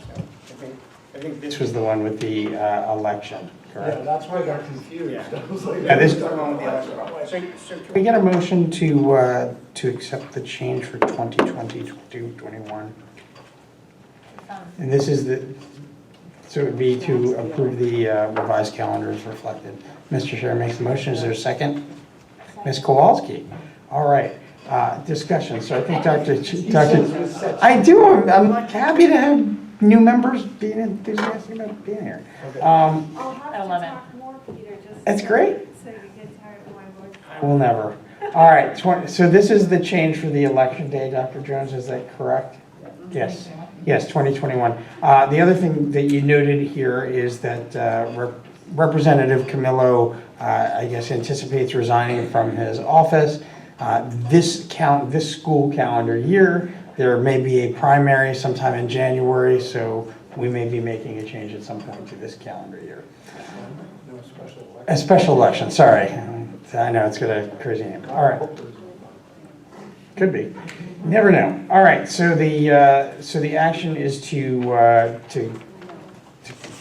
I think This was the one with the election, correct? that's why I got confused. Yeah. I was like, Yeah, this, the one with the election. So can we get a motion to accept the change for 2020-2021? And this is so it would be to approve the revised calendar as reflected. Mr. Chair makes the motion. Is there a second? Ms. Kowalski. All right. Discussion. So I think Dr. I do. I'm happy to have new members being enthusiastic about being here. I'll I have love to it. talk more, Peter, just That's great. so you get tired of my voice. We'll never. All right. So this is the change for the election day, Dr. Jones. Is that correct? Yes. Yes, 2021. The other thing that you noted here is that Representative Camillo, I guess, anticipates resigning from his office. This school calendar year, there may be a primary sometime in January, so we may be making a change at some point to this calendar year. A special election, sorry. I know, it's got a crazy name. All right. Could be. Never know. All right, so the action is to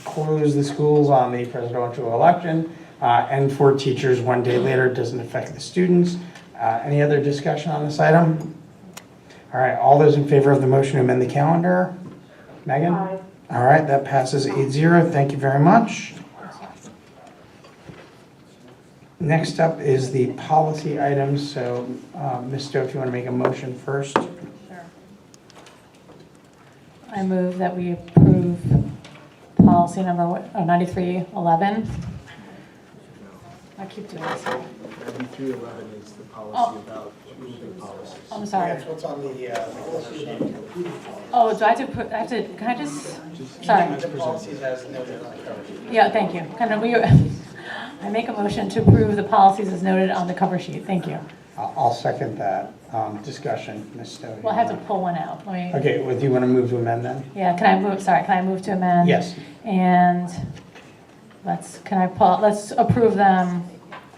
close the schools on the presidential election, and for teachers 1 day later. It doesn't affect the students. Any other discussion on this item? All right, all those in favor of the motion to amend the calendar? Megan? Aye. All right, that passes 8-0. Thank you very much. Next up is the policy items. So, Ms. Stowe, if you want to make a motion first. Sure. I move that we approve policy number 9311. I keep doing this. 9311 is the policy about moving policies. I'm sorry. that's what's on the cover sheet. Oh, do I have to put, can I just, sorry. The policies as noted on the cover sheet. Yeah, thank you. I make a motion to approve the policies as noted on the cover sheet. Thank you. I'll second that. Discussion, Ms. Stowe. Well, I have to pull one out. Let me, Okay, well, do you want to move to amend then? yeah, can I move to amend? Yes. And let's approve them,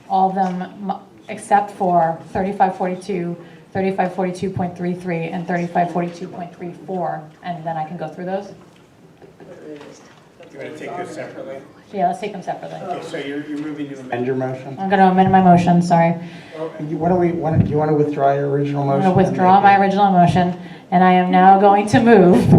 all of them, except for 3542, 3542.33, and 3542.34, and then I can go through those? You want to take those separately? Yeah, let's take them separately. Okay, so you're moving to Amend your motion? I'm going to amend my motion, sorry. Do you want to withdraw your original I'm motion? going to withdraw my original motion, and I am now going to move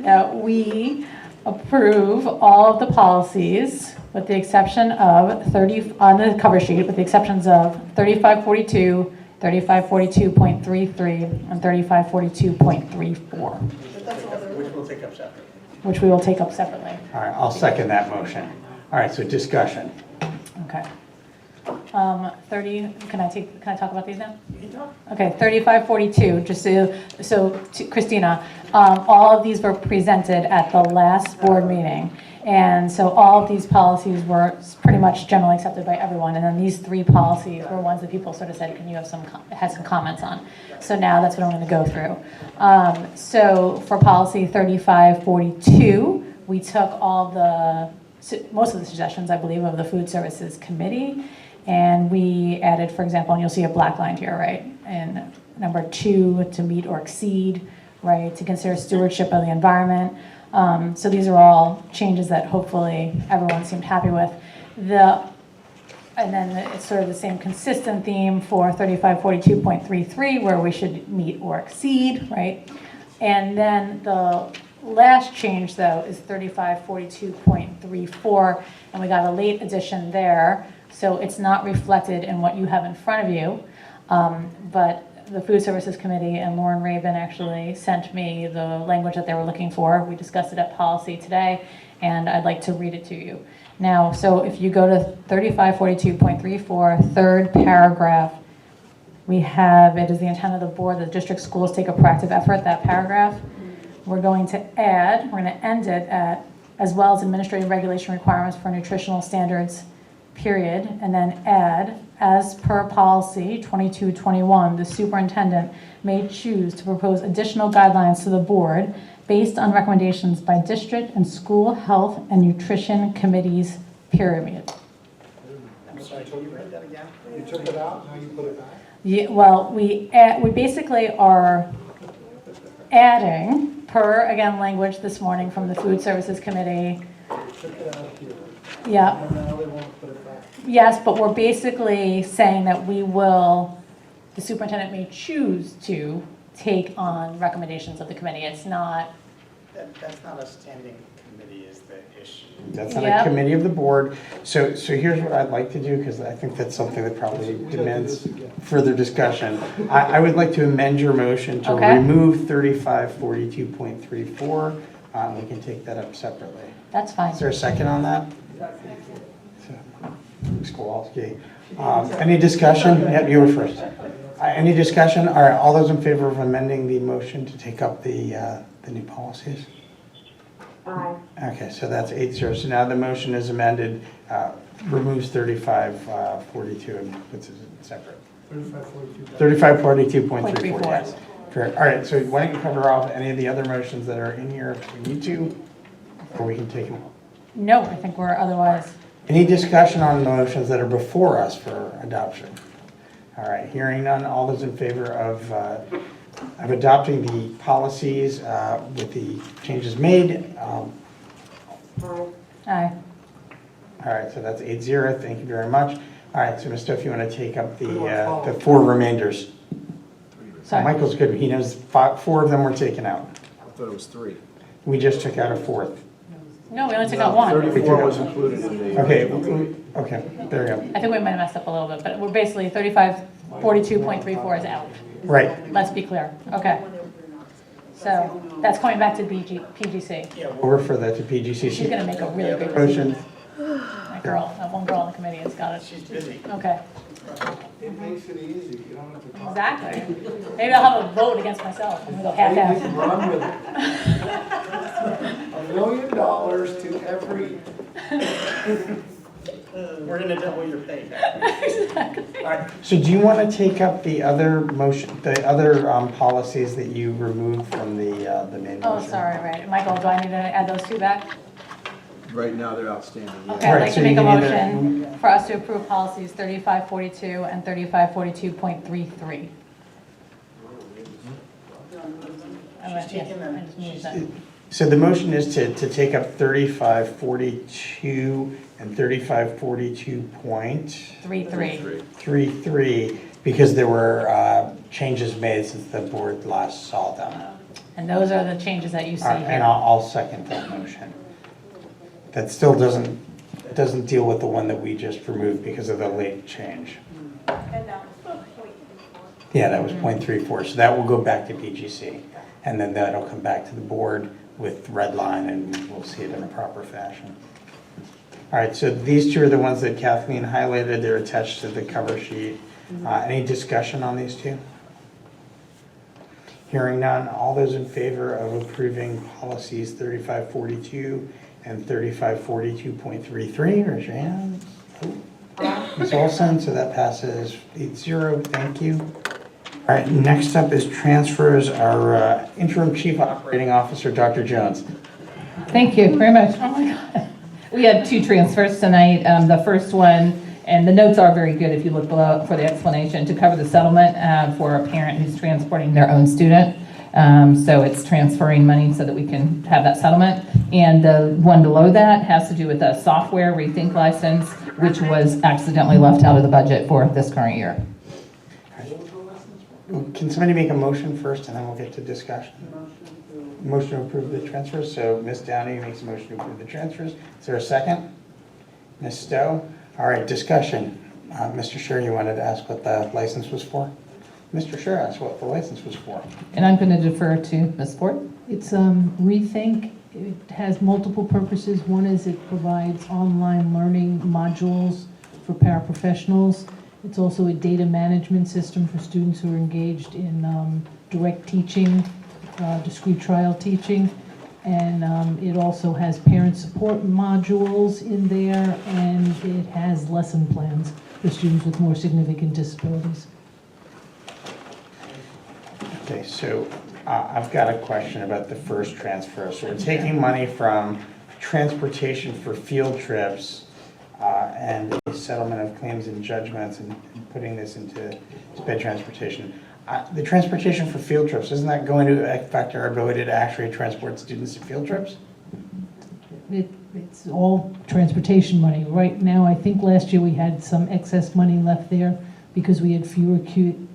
that we approve all of the policies with the exception of on the cover sheet, with the exceptions of 3542, 3542.33, and 3542.34, which we'll take up separately. which we will take up separately. All right, I'll second that motion. All right, so discussion. Okay. 30, can I talk about these now? Okay, 3542, just so Christina, all of these were presented at the last board meeting. And so all of these policies were pretty much generally accepted by everyone. And then these 3 policies were ones that people sort of said, can you have had some comments on? So now that's what I'm going to go through. So for policy 3542, we took most of the suggestions, I believe, of the Food Services Committee. And we added, for example, and you'll see a black line here, right? And number 2, to meet or exceed, right? To consider stewardship of the environment. So these are all changes that hopefully everyone seemed happy with. And then it's sort of the same consistent theme for 3542.33, where we should meet or exceed, right? And then the last change, though, is 3542.34, and we got a late addition there. So it's not reflected in what you have in front of you, but the Food Services Committee and Lauren Rabin actually sent me the language that they were looking for. We discussed it at policy today, and I'd like to read it to you. Now, so if you go to 3542.34, third paragraph, we have, it is the intent of the board that district schools take a proactive effort, that paragraph. We're going to end it at, as well as administrative regulation requirements for nutritional standards, period, and then add, as per policy 2221, the superintendent may choose to propose additional guidelines to the board based on recommendations by district and school health and nutrition committees, period. I'm sorry, can you read that again? You took it out, now you put it back? Yeah, well, we basically are adding, per, again, language this morning from the Food Services Committee. Took it out here. Yeah. And now they won't put it back. Yes, but we're basically saying that the superintendent may choose to take on recommendations of the committee. It's not. That's not a standing committee is the issue. That's not a committee of the board. So here's what I'd like to do, because I think that's something that probably demands further discussion. I would like to amend your motion to remove 3542.34. We can take that up separately. That's fine. Is there a second on that? Ms. Kowalski. Any discussion? Yep, you were first. Any discussion? All right, all those in favor of amending the motion to take up the new policies? Aye. Okay, so that's 8-0. So now the motion is amended, removes 3542 and puts it separate. 3542.34, yes. Correct. All right, so why don't you cover off any of the other motions that are in here if we need to, or we can take them? No, I think we're otherwise. Any discussion on motions that are before us for adoption? All right, hearing none, all those in favor of adopting the policies with the changes made? Aye. All right, so that's 8-0. Thank you very much. All right, so Mr. if you want to take up the 4 remainders. Sorry. Michael's good. He knows 4 of them were taken out. I thought it was 3. We just took out a 4th. No, we only took out 1. 34 was included in the. Okay, there we go. I think we might have messed up a little bit, but we're basically 3542.34 is out. Right. Let's be clear. Okay. So that's coming back to PGC. We'll refer that to PGC. She's going to make a really great motion. That one girl on the committee has got it. She's busy. Okay. It makes it easy, you don't have to talk. Exactly. Maybe I'll have a vote against myself. I'm going to go half-half. Run with it. $1 million to every. We're going to double your pay. Exactly. All right. So do you want to take up the other policies that you removed from the main motion? Oh, sorry, right. Michael, do I need to add those 2 back? Right now, they're outstanding. Yeah. Okay, I'd like to make a motion for us to approve policies 3542 and 3542.33. She's taking them. So the motion is to take up 3542 and 3542.33 because there were changes made since the board last saw them. And those are the changes that you see And here. I'll second that motion. That still doesn't deal with the one that we just removed because of the late change. And that was 0.34. Yeah, that was 0.34, so that will go back to PGC. And then that'll come back to the board with red line and we'll see it in a proper fashion. All right, so these 2 are the ones that Kathleen highlighted. They're attached to the cover sheet. Any discussion on these two? Hearing none, all those in favor of approving policies 3542 and 3542.33, raise your hand. Ms. Olson, so that passes 8-0, thank you. All right, next up is transfers, our interim chief operating officer, Dr. Jones. Thank you very much. Oh my God. We had 2 transfers tonight. The first one, and the notes are very good if you look below for the explanation, to cover the settlement for a parent who's transporting their own student. So it's transferring money so that we can have that settlement. And the one below that has to do with a software rethink license, which was accidentally left out of the budget for this current year. Can somebody make a motion first and then we'll get to discussion? Motion to approve the transfers. So Ms. Downey makes a motion to approve the transfers. Is there a second? Ms. Stowe? All right, discussion. Mr. Scher, you wanted to ask what the license was for? Mr. Scher asked what the license was for. And I'm going to defer to Ms. Ford. It's Rethink. It has multiple purposes. One is it provides online learning modules for paraprofessionals. It's also a data management system for students who are engaged in direct teaching, discrete trial teaching. And it also has parent support modules in there, and it has lesson plans for students with more significant disabilities. Okay, so I've got a question about the first transfer. So we're taking money from transportation for field trips and a settlement of claims and judgments and putting this into sped transportation. The transportation for field trips, isn't that going to affect our ability to actually transport students to field trips? It's all transportation money. Right now, I think last year we had some excess money left there because we had fewer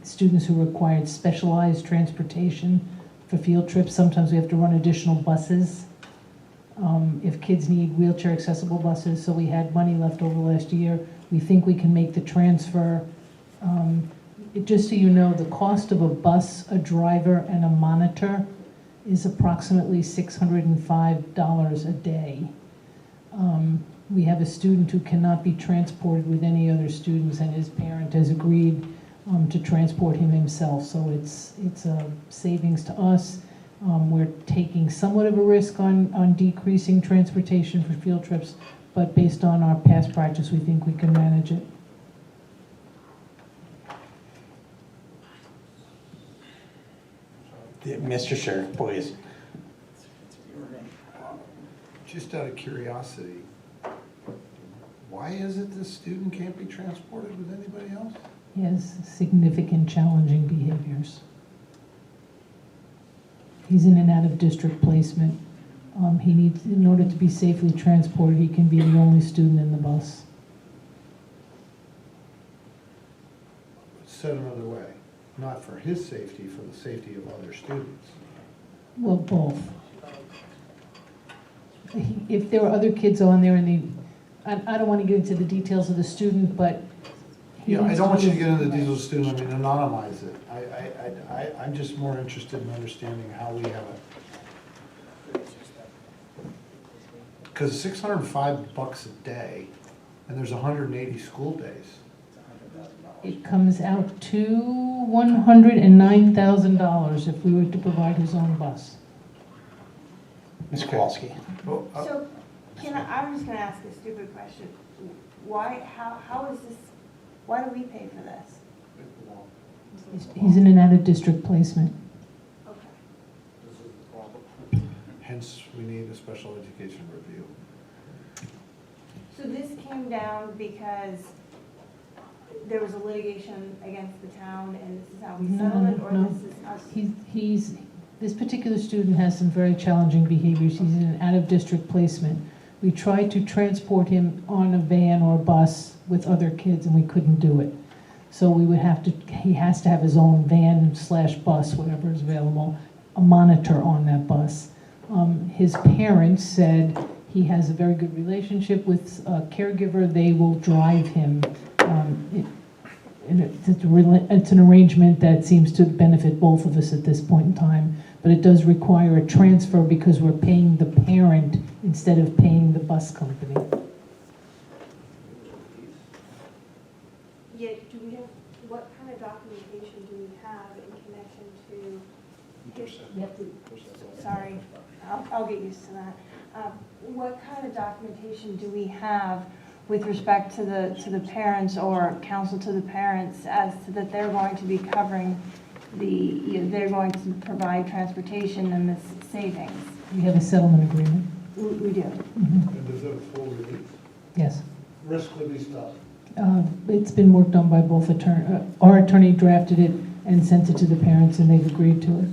students who required specialized transportation for field trips. Sometimes we have to run additional buses if kids need wheelchair accessible buses. So we had money left over last year. We think we can make the transfer. Just so you know, the cost of a bus, a driver, and a monitor is approximately $605 a day. We have a student who cannot be transported with any other students, and his parent has agreed to transport him himself. So it's a savings to us. We're taking somewhat of a risk on decreasing transportation for field trips, but based on our past practice, we think we can manage it. Mr. Scher, please. Just out of curiosity, why is it this student can't be transported with anybody else? He has significant challenging behaviors. He's in and out of district placement. He needs, in order to be safely transported, he can be the only student in the bus. Said another way, not for his safety, for the safety of other students. Well, both. If there were other kids on there and I don't want to get into the details of the student, but Yeah, I don't want you to get into the details of the student, I mean, anonymize it. I'm just more interested in understanding how we have it. Because $605 a day, and there's 180 school days. it comes out to $109,000 if we were to provide his own bus. Ms. Kowalski. So, I'm just gonna ask a stupid question. Why, how is this, why do we pay for this? He's in an out-of-district placement. Hence, we need a special education review. So this came down because there was a litigation against the town and this is how we settled it, or this is us? This particular student has some very challenging behaviors. He's in an out-of-district placement. We tried to transport him on a van or a bus with other kids and we couldn't do it. So we would have to, he has to have his own van/bus, whatever is available, a monitor on that bus. His parents said he has a very good relationship with a caregiver. They will drive him. It's an arrangement that seems to benefit both of us at this point in time, but it does require a transfer because we're paying the parent instead of paying the bus company. Yeah, do we have, what documentation do we have in connection to, sorry, I'll get used to that. What kind of documentation do we have with respect to the parents or counsel to the parents as to that they're going to be covering they're going to provide transportation and this savings? We have a settlement agreement. We do. And is it a full release? Yes. Risk release stuff. It's been worked on by both attorney. Our attorney drafted it and sent it to the parents, and they've agreed to it.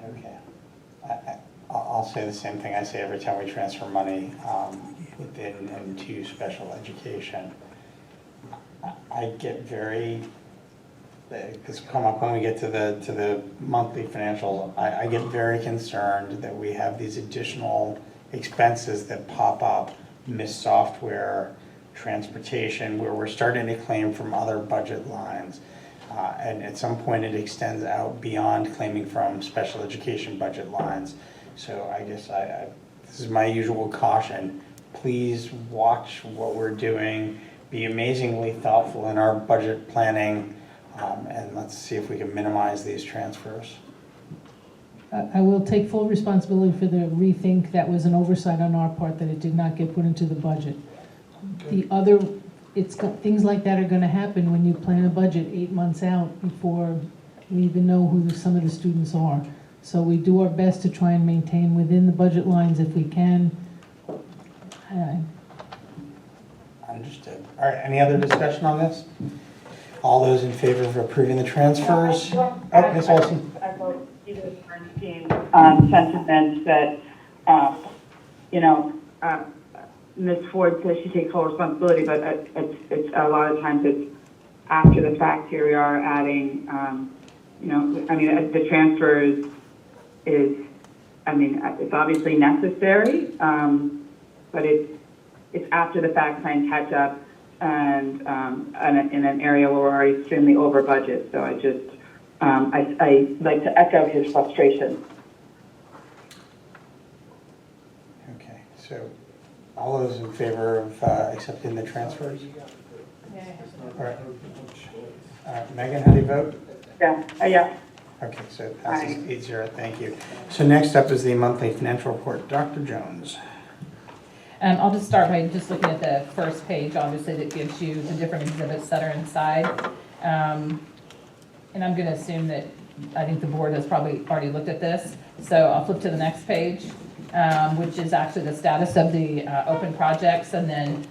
Okay. I'll say the same thing I say every time we transfer money within and to special education. I get very, because come up when we get to the monthly financials, I get very concerned that we have these additional expenses that pop up, missed software, transportation, where we're starting to claim from other budget lines. And at some point it extends out beyond claiming from special education budget lines. So I guess this is my usual caution. Please watch what we're doing, be amazingly thoughtful in our budget planning, and let's see if we can minimize these transfers. I will take full responsibility for the rethink. That was an oversight on our part that it did not get put into the budget. The other, things like that are going to happen when you plan a budget 8 months out before we even know who some of the students are. So we do our best to try and maintain within the budget lines if we can. Understood. All right, any other discussion on this? All those in favor of approving the transfers? Oh, Ms. Olson. I vote Peter Bernstein's sentiments that, Ms. Ford says she takes full responsibility, but it's a lot of times it's after the fact. Here we are adding, the transfers is, it's obviously necessary, but it's after the fact trying to catch up and in an area where we're already extremely over budget. So I like to echo his frustration. Okay, so all those in favor of accepting the transfers? All right. Megan, how do you vote? Yeah. Okay, so it passes 8-0, thank you. So next up is the monthly financial report. Dr. Jones. I'll just start by just looking at the first page, obviously, that gives you the different exhibits that are inside. And I'm going to assume that I think the board has probably already looked at this. So I'll flip to the next page, which is actually the status of the open projects. And then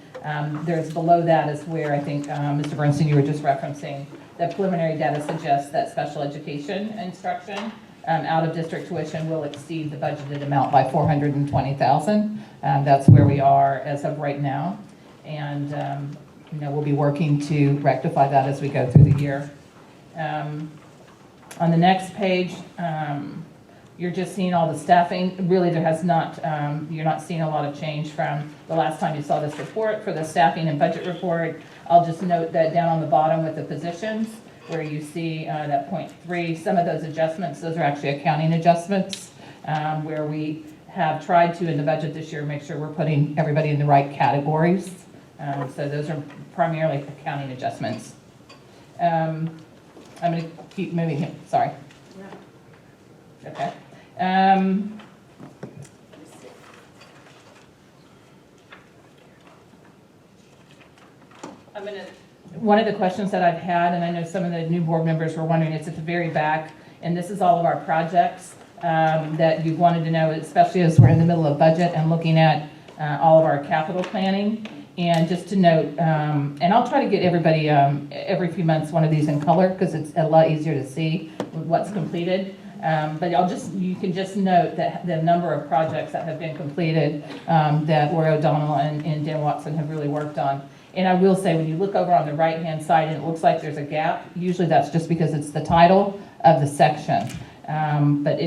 there's below that is where I think, Mr. Bernstein, you were just referencing, the preliminary data suggests that special education instruction out of district tuition will exceed the budgeted amount by $420,000. That's where we are as of right now. And we'll be working to rectify that as we go through the year. On the next page, you're just seeing all the staffing. Really, there has not, you're not seeing a lot of change from the last time you saw this report. For the staffing and budget report, I'll just note that down on the bottom with the positions, where you see that 0.3, some of those adjustments, those are actually accounting adjustments, where we have tried to, in the budget this year, make sure we're putting everybody in the right categories. So those are primarily accounting adjustments. I'm going to keep moving here. Sorry. Okay. One of the questions that I've had, and I know some of the new board members were wondering, it's at the very back, and this is all of our projects that you wanted to know, especially as we're in the middle of budget and looking at all of our capital planning. And just to note, and I'll try to get everybody every few months one of these in color because it's a lot easier to see what's completed. But you can just note that the number of projects that have been completed that Roy O'Donnell and Dan Watson have really worked on. And I will say, when you look over on the right-hand side and it looks like there's a gap, usually that's just because it's the title of the section. But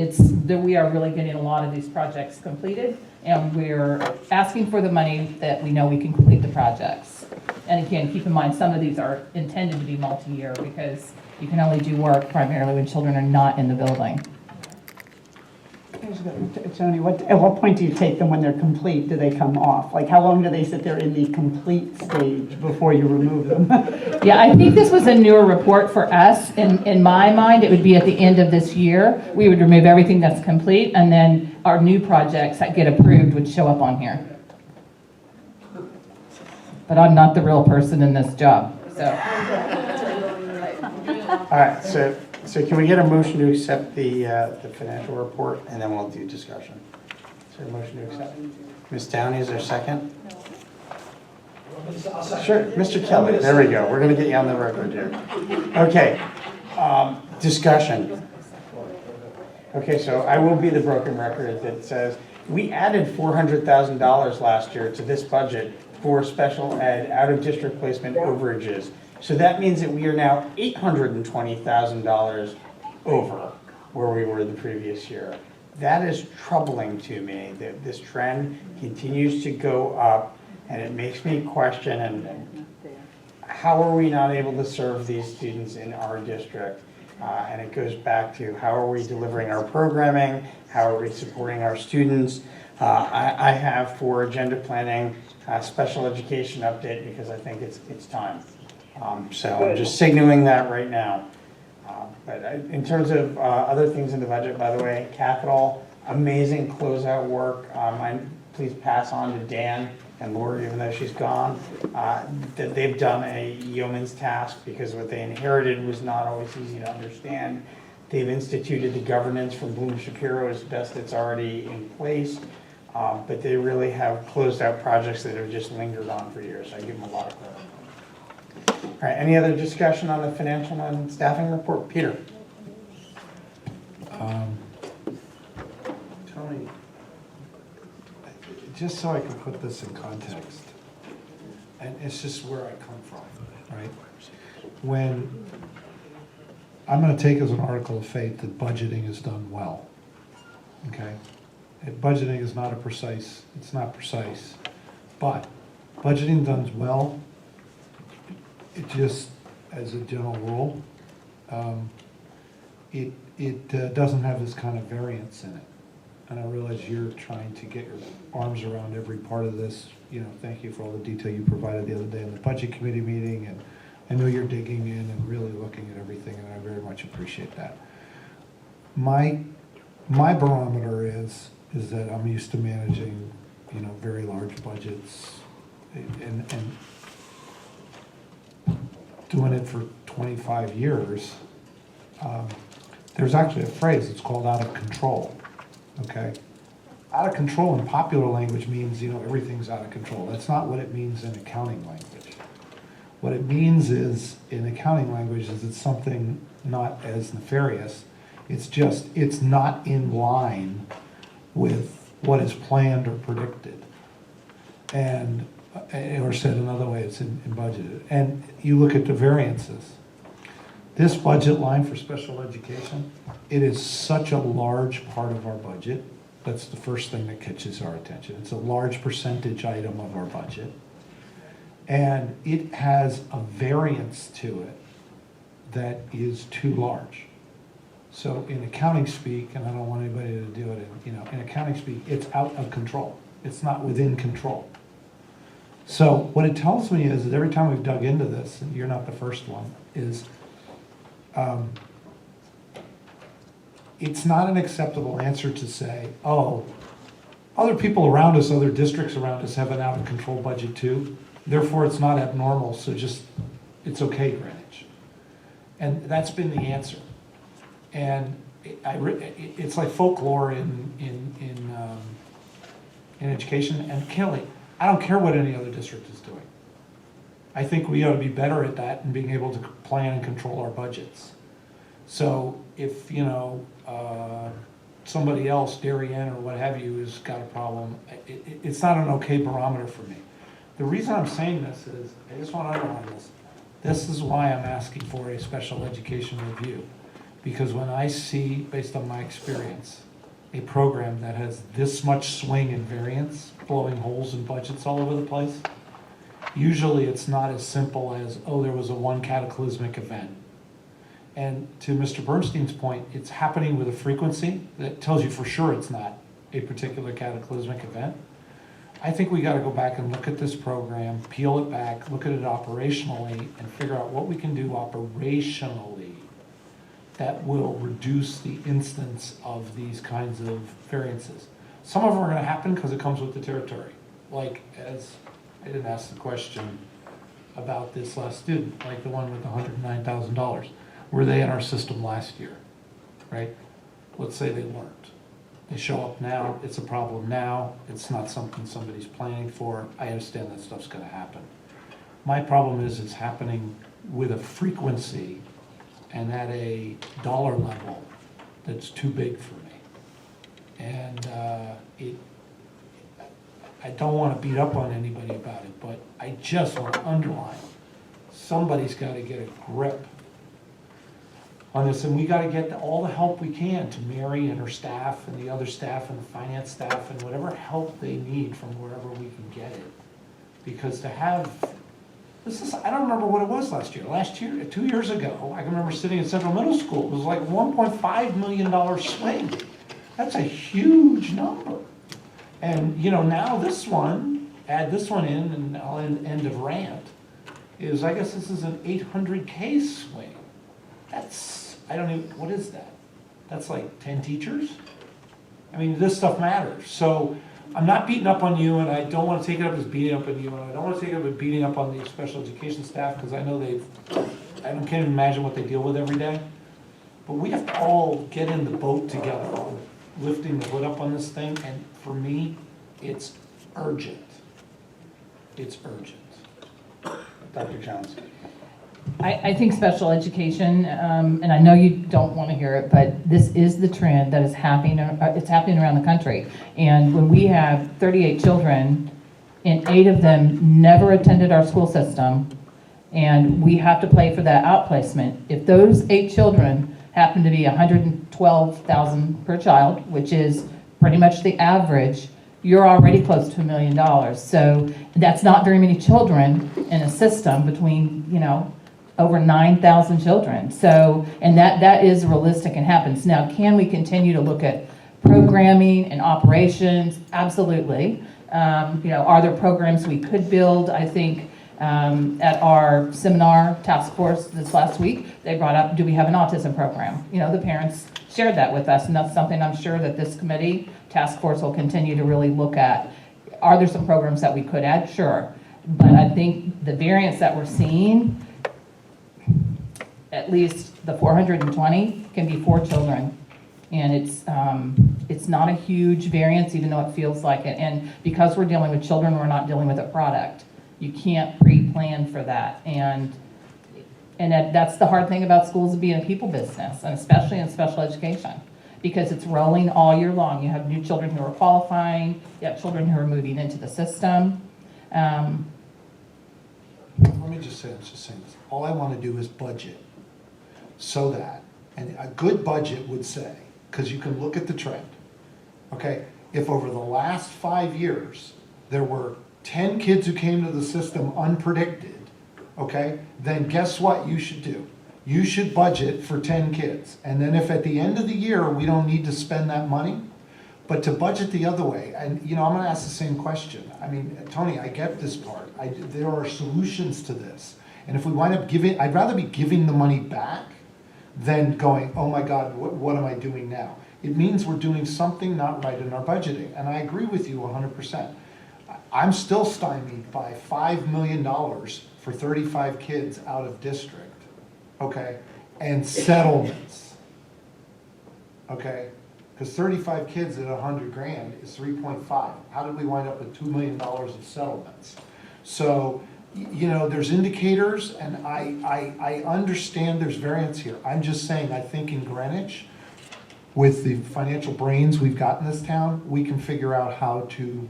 we are really getting a lot of these projects completed, and we're asking for the money that we know we can complete the projects. And again, keep in mind, some of these are intended to be multi-year because you can only do work primarily when children are not in the building. Tony, at what point do you take them when they're complete? Do they come off? Like, how long do they sit there in the complete stage before you remove them? Yeah, I think this was a newer report for us. In my mind, it would be at the end of this year. We would remove everything that's complete, and then our new projects that get approved would show up on here. But I'm not the real person in this job, so. All right, so can we get a motion to accept the financial report, and then we'll do discussion? Is there a motion to accept? Ms. Downey, is there a second? Sure, Mr. Kelly, there we go. We're going to get you on the record here. Okay, discussion. Okay, so I will be the broken record that says we added $400,000 last year to this budget for special ed out-of-district placement overages. So that means that we are now $820,000 over where we were the previous year. That is troubling to me, that this trend continues to go up, and it makes me question, and how are we not able to serve these students in our district? And it goes back to how are we delivering our programming, how are we supporting our students? I have for agenda planning special education update because I think it's time. So I'm just signaling that right now. But in terms of other things in the budget, by the way, capital, amazing closeout work. Please pass on to Dan and Laura, even though she's gone, that they've done a yeoman's task because what they inherited was not always easy to understand. They've instituted the governance from Bloom Shapiro as best it's already in place. But they really have closed out projects that have just lingered on for years. I give them a lot of credit. All right, any other discussion on the financial and staffing report? Peter. Tony, just so I can put this in context, and it's just where I come from, right? When I'm going to take as an article of faith that budgeting is done well, okay? Budgeting is not it's not precise, but budgeting done well, it just, as a general rule, it doesn't have this kind of variance in it. And I realize you're trying to get your arms around every part of this. Thank you for all the detail you provided the other day in the budget committee meeting, and I know you're digging in and really looking at everything, and I very much appreciate that. My barometer is that I'm used to managing, very large budgets and doing it for 25 years. There's actually a phrase, it's called out of control, okay? Out of control in popular language means, everything's out of control. That's not what it means in accounting language. What it means is, in accounting language, is it's something not as nefarious. It's not in line with what is planned or predicted. Or said another way, it's in budgeted. And you look at the variances. This budget line for special education, it is such a large part of our budget. That's the first thing that catches our attention. It's a large percentage item of our budget. And it has a variance to it that is too large. So in accounting speak, and I don't want anybody to do it, in accounting speak, it's out of control. It's not within control. So what it tells me is that every time we've dug into this, and you're not the first one, is it's not an acceptable answer to say, oh, other people around us, other districts around us have an out of control budget too. Therefore, it's not abnormal, so just, it's okay, Greenwich. And that's been the answer. And it's like folklore in education. And Kelly, I don't care what any other district is doing. I think we ought to be better at that and being able to plan and control our budgets. So if, somebody else, Darien or what have you, has got a problem, it's not an okay barometer for me. The reason I'm saying this is, I just want to underline this. This is why I'm asking for a special education review. Because when I see, based on my experience, a program that has this much swing and variance, blowing holes in budgets all over the place, usually it's not as simple as, oh, there was a one cataclysmic event. And to Mr. Bernstein's point, it's happening with a frequency that tells you for sure it's not a particular cataclysmic event. I think we got to go back and look at this program, peel it back, look at it operationally, and figure out what we can do operationally that will reduce the instance of these kinds of variances. Some of them are going to happen because it comes with the territory. Like, as I didn't ask the question about this last student, like the one with the $109,000. Were they in our system last year, right? Let's say they weren't. They show up now, it's a problem now, it's not something somebody's planning for. I understand that stuff's gonna happen. My problem is it's happening with a frequency and at a dollar level that's too big for me. And I don't want to beat up on anybody about it, but I just want to underline, somebody's got to get a grip on this, and we got to get all the help we can to Mary and her staff and the other staff and the finance staff and whatever help they need from wherever we can get it. Because to have, I don't remember what it was last year. Last year, 2 years ago, I can remember sitting in Central Middle School. It was like $1.5 million swing. That's a huge number. And, now this one, add this one in, and I'll end of rant, is I guess this is an 800K swing. That's, what is that? That's like 10 teachers? I mean, this stuff matters. So I'm not beating up on you, and I don't want to take it up as beating up on you, and I don't want to take it up as beating up on the special education staff, because I know I can't even imagine what they deal with every day. But we have to all get in the boat together, lifting the hood up on this thing, and for me, it's urgent. It's urgent. Dr. Jones. I think special education, and I know you don't want to hear it, but this is the trend that is happening. It's happening around the country. And when we have 38 children, and 8 of them never attended our school system, and we have to pay for that outplacement. If those 8 children happen to be $112,000 per child, which is pretty much the average, you're already close to $1 million. So that's not very many children in a system between, over 9,000 children. So, and that is realistic and happens. Now, can we continue to look at programming and operations? Absolutely. Are there programs we could build? I think at our seminar task force this last week, they brought up, do we have an autism program? The parents shared that with us, and that's something I'm sure that this committee task force will continue to really look at. Are there some programs that we could add? Sure. But I think the variance that we're seeing, at least the 420 can be 4 children. And it's not a huge variance, even though it feels like it. And because we're dealing with children, we're not dealing with a product. You can't pre-plan for that. And that's the hard thing about schools being a people business, and especially in special education, because it's rolling all year long. You have new children who are qualifying, you have children who are moving into the system. Let me just say this. All I want to do is budget so that, and a good budget would say, because you can look at the trend, okay? If over the last 5 years, there were 10 kids who came to the system unpredicted, okay, then guess what you should do? You should budget for 10 kids. And then if at the end of the year, we don't need to spend that money, but to budget the other way, and I'm gonna ask the same question. I mean, Tony, I get this part. There are solutions to this. And if we wind up I'd rather be giving the money back than going, oh my God, what am I doing now? It means we're doing something not right in our budgeting. And I agree with you 100%. I'm still stymied by $5 million for 35 kids out of district, okay? And settlements, okay? Because 35 kids at $100,000 is 3.5. How did we wind up with $2 million of settlements? So, there's indicators, and I understand there's variance here. I'm just saying, I think in Greenwich, with the financial brains we've got in this town, we can figure out how to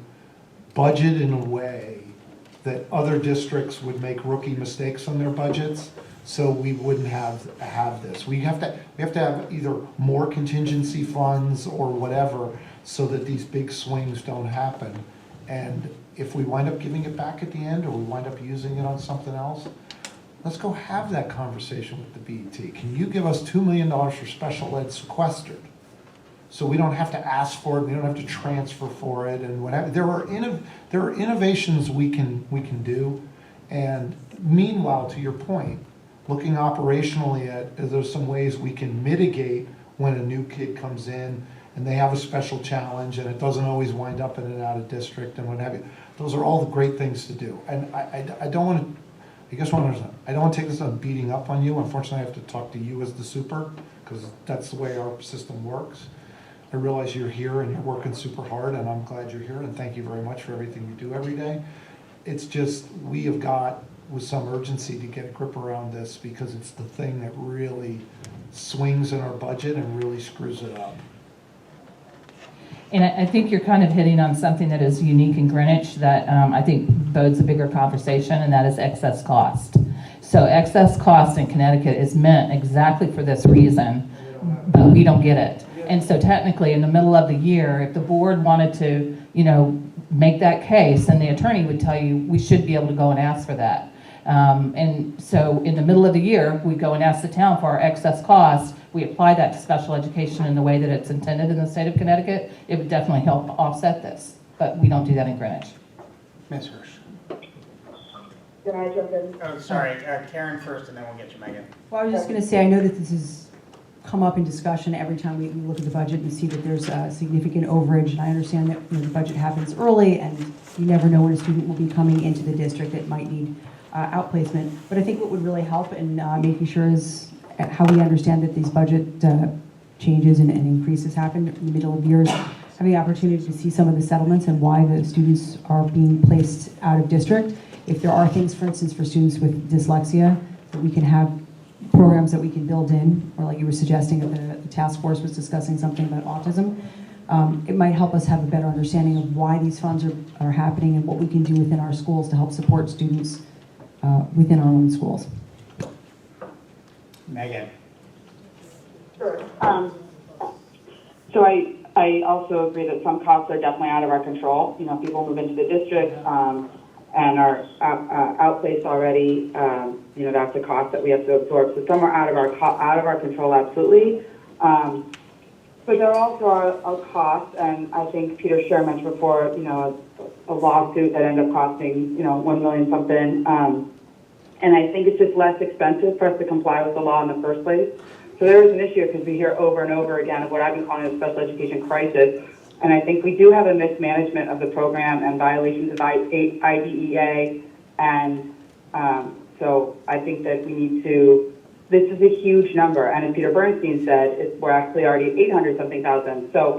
budget in a way that other districts would make rookie mistakes on their budgets, so we wouldn't have this. We have to have either more contingency funds or whatever, so that these big swings don't happen. And if we wind up giving it back at the end, or we wind up using it on something else, let's go have that conversation with the BET. Can you give us $2 million for special ed sequestered? So we don't have to ask for it, we don't have to transfer for it, and whatever. There are innovations we can do, and meanwhile, to your point, looking operationally at, there's some ways we can mitigate when a new kid comes in and they have a special challenge and it doesn't always wind up in and out of district and what have you. Those are all the great things to do. And I don't want to, I guess what I don't want to take this on beating up on you. Unfortunately, I have to talk to you as the super because that's the way our system works. I realize you're here and you're working super hard, and I'm glad you're here, and thank you very much for everything you do every day. It's just, we have got, with some urgency, to get a grip around this because it's the thing that really swings in our budget and really screws it up. And I think you're kind of hitting on something that is unique in Greenwich that I think bodes a bigger conversation, and that is excess cost. So excess cost in Connecticut is meant exactly for this reason, but we don't get it. And so technically, in the middle of the year, if the board wanted to, make that case, then the attorney would tell you we should be able to go and ask for that. And so in the middle of the year, we go and ask the town for our excess costs. We apply that to special education in the way that it's intended in the state of Connecticut. It would definitely help offset this, but we don't do that in Greenwich. Ms. Hirsch. Can I jump in? Oh, sorry, Karen first, and then we'll get you, Megan. Well, I was just going to say, I know that this has come up in discussion every time we look at the budget and see that there's a significant overage, and I understand that the budget happens early and you never know when a student will be coming into the district that might need outplacement. But I think what would really help in making sure is how we understand that these budget changes and increases happen in the middle of years, having the opportunity to see some of the settlements and why the students are being placed out of district. If there are things, for instance, for students with dyslexia, that we can have programs that we can build in, or like you were suggesting that the task force was discussing something about autism, it might help us have a better understanding of why these funds are happening and what we can do within our schools to help support students within our own schools. Megan. Sure. So I also agree that some costs are definitely out of our control. People move into the district and are outplaced already. That's a cost that we have to absorb. So some are out of our control, absolutely. But there also are costs, and I think Peter Scher mentioned before, a lawsuit that ended up costing, $1 million something. And I think it's just less expensive for us to comply with the law in the first place. So there is an issue because we hear over and over again of what I've been calling a special education crisis. And I think we do have a mismanagement of the program and violations of IDEA. And so I think that we need to, this is a huge number. And as Peter Bernstein said, we're actually already at 800-something thousand. So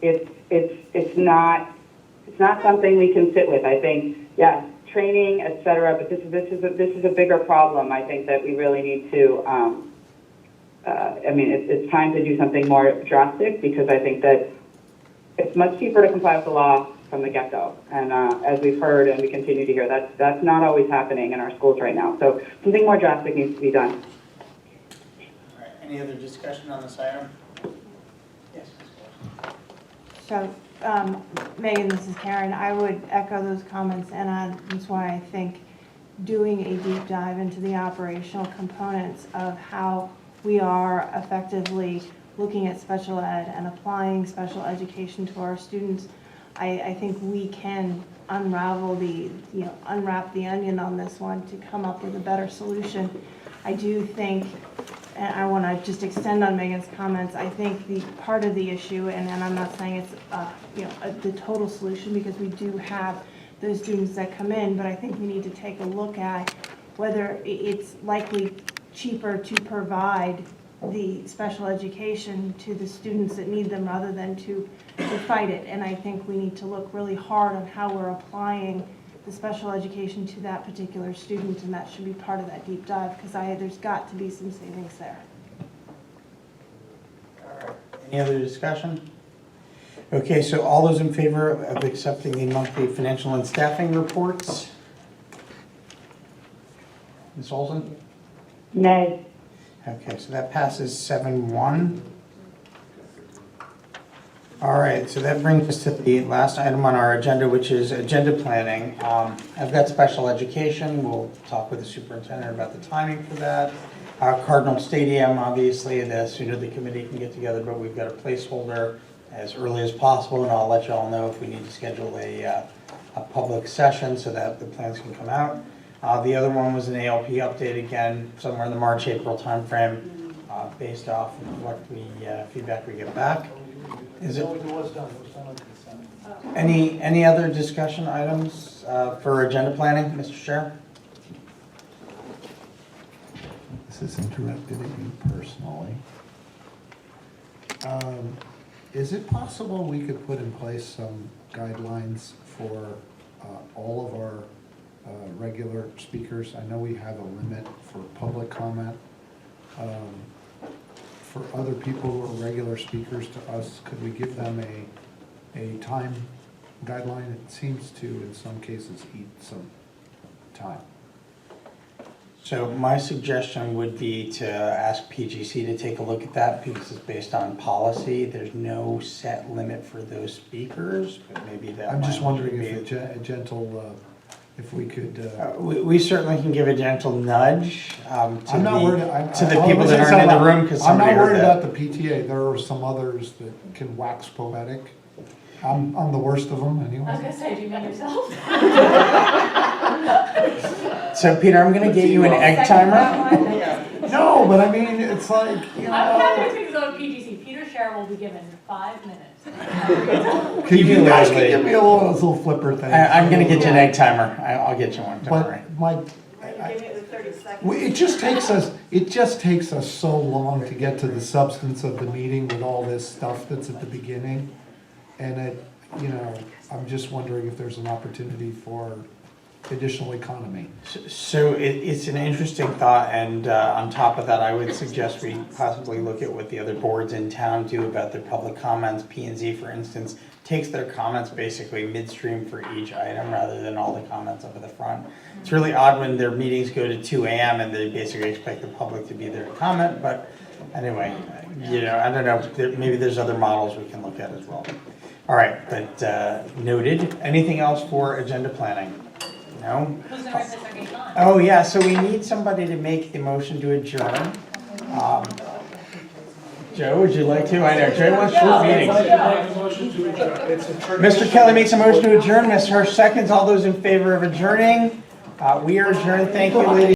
it's not something we can sit with. I think, yes, training, et cetera, but this is a bigger problem. I think that we really need to, it's time to do something more drastic because I think that it's much cheaper to comply with the law from the get-go. And as we've heard and we continue to hear, that's not always happening in our schools right now. So something more drastic needs to be done. All right, any other discussion on this item? Yes. So, Megan, this is Karen. I would echo those comments, and that's why I think doing a deep dive into the operational components of how we are effectively looking at special ed and applying special education to our students, I think we can unravel unwrap the onion on this one to come up with a better solution. I do think, and I want to just extend on Megan's comments, I think the part of the issue, and I'm not saying it's the total solution because we do have those students that come in, but I think we need to take a look at whether it's likely cheaper to provide the special education to the students that need them rather than to fight it. And I think we need to look really hard on how we're applying the special education to that particular student, and that should be part of that deep dive because there's got to be some savings there. All right. Any other discussion? Okay, so all those in favor of accepting the monthly financial and staffing reports? Ms. Olson? Nay. Okay, so that passes 7-1. All right, so that brings us to the last item on our agenda, which is agenda planning. I've got special education. We'll talk with the superintendent about the timing for that. Cardinal Stadium, obviously, the sooner the committee can get together, but we've got a placeholder as early as possible, and I'll let you all know if we need to schedule a public session so that the plans can come out. The other one was an ALP update, again, somewhere in the March, April timeframe, based off of what feedback we get back. Is it? It was done on consent. Any other discussion items for agenda planning, Mr. Chair? This is directed at you personally. Is it possible we could put in place some guidelines for all of our regular speakers? I know we have a limit for public comment. For other people who are regular speakers to us, could we give them a time guideline? It seems to, in some cases, eat some time. So my suggestion would be to ask PGC to take a look at that because it's based on policy. There's no set limit for those speakers, but maybe that. I'm just wondering if a gentle, if we could. We certainly can give a gentle nudge to I'm not worried. the people that aren't in the room because somebody heard that. I'm not worried about the PTA. There are some others that can wax poetic. I'm the worst of them anyway. I was gonna say, do you mean yourself? So Peter, I'm gonna get you an egg timer. No, but I mean, it's like, you I'm know. going to go to PGC. Peter Scher will be given 5 minutes. You guys can give me a little flipper thing. I'm gonna get you an egg timer. I'll get you one, don't worry. But it just takes us so long to get to the substance of the meeting with all this stuff that's at the beginning. And I'm just wondering if there's an opportunity for additional economy. So it's an interesting thought, and on top of that, I would suggest we possibly look at what the other boards in town do about their public comments. P&Z, for instance, takes their comments basically midstream for each item rather than all the comments up at the front. It's really odd when their meetings go to 2 a.m. and they basically expect the public to be there to comment, but anyway, I don't know, maybe there's other models we can look at as well. All right, but noted. Anything else for agenda planning? No? Who's gonna write this second line? Oh, yeah, so we need somebody to make the motion to adjourn. Joe, would you like to? I know, Joe wants short meetings. Mr. Kelly makes a motion to adjourn. Ms. Hirsch seconds. All those in favor of adjourning? We are adjourned. Thank you, ladies.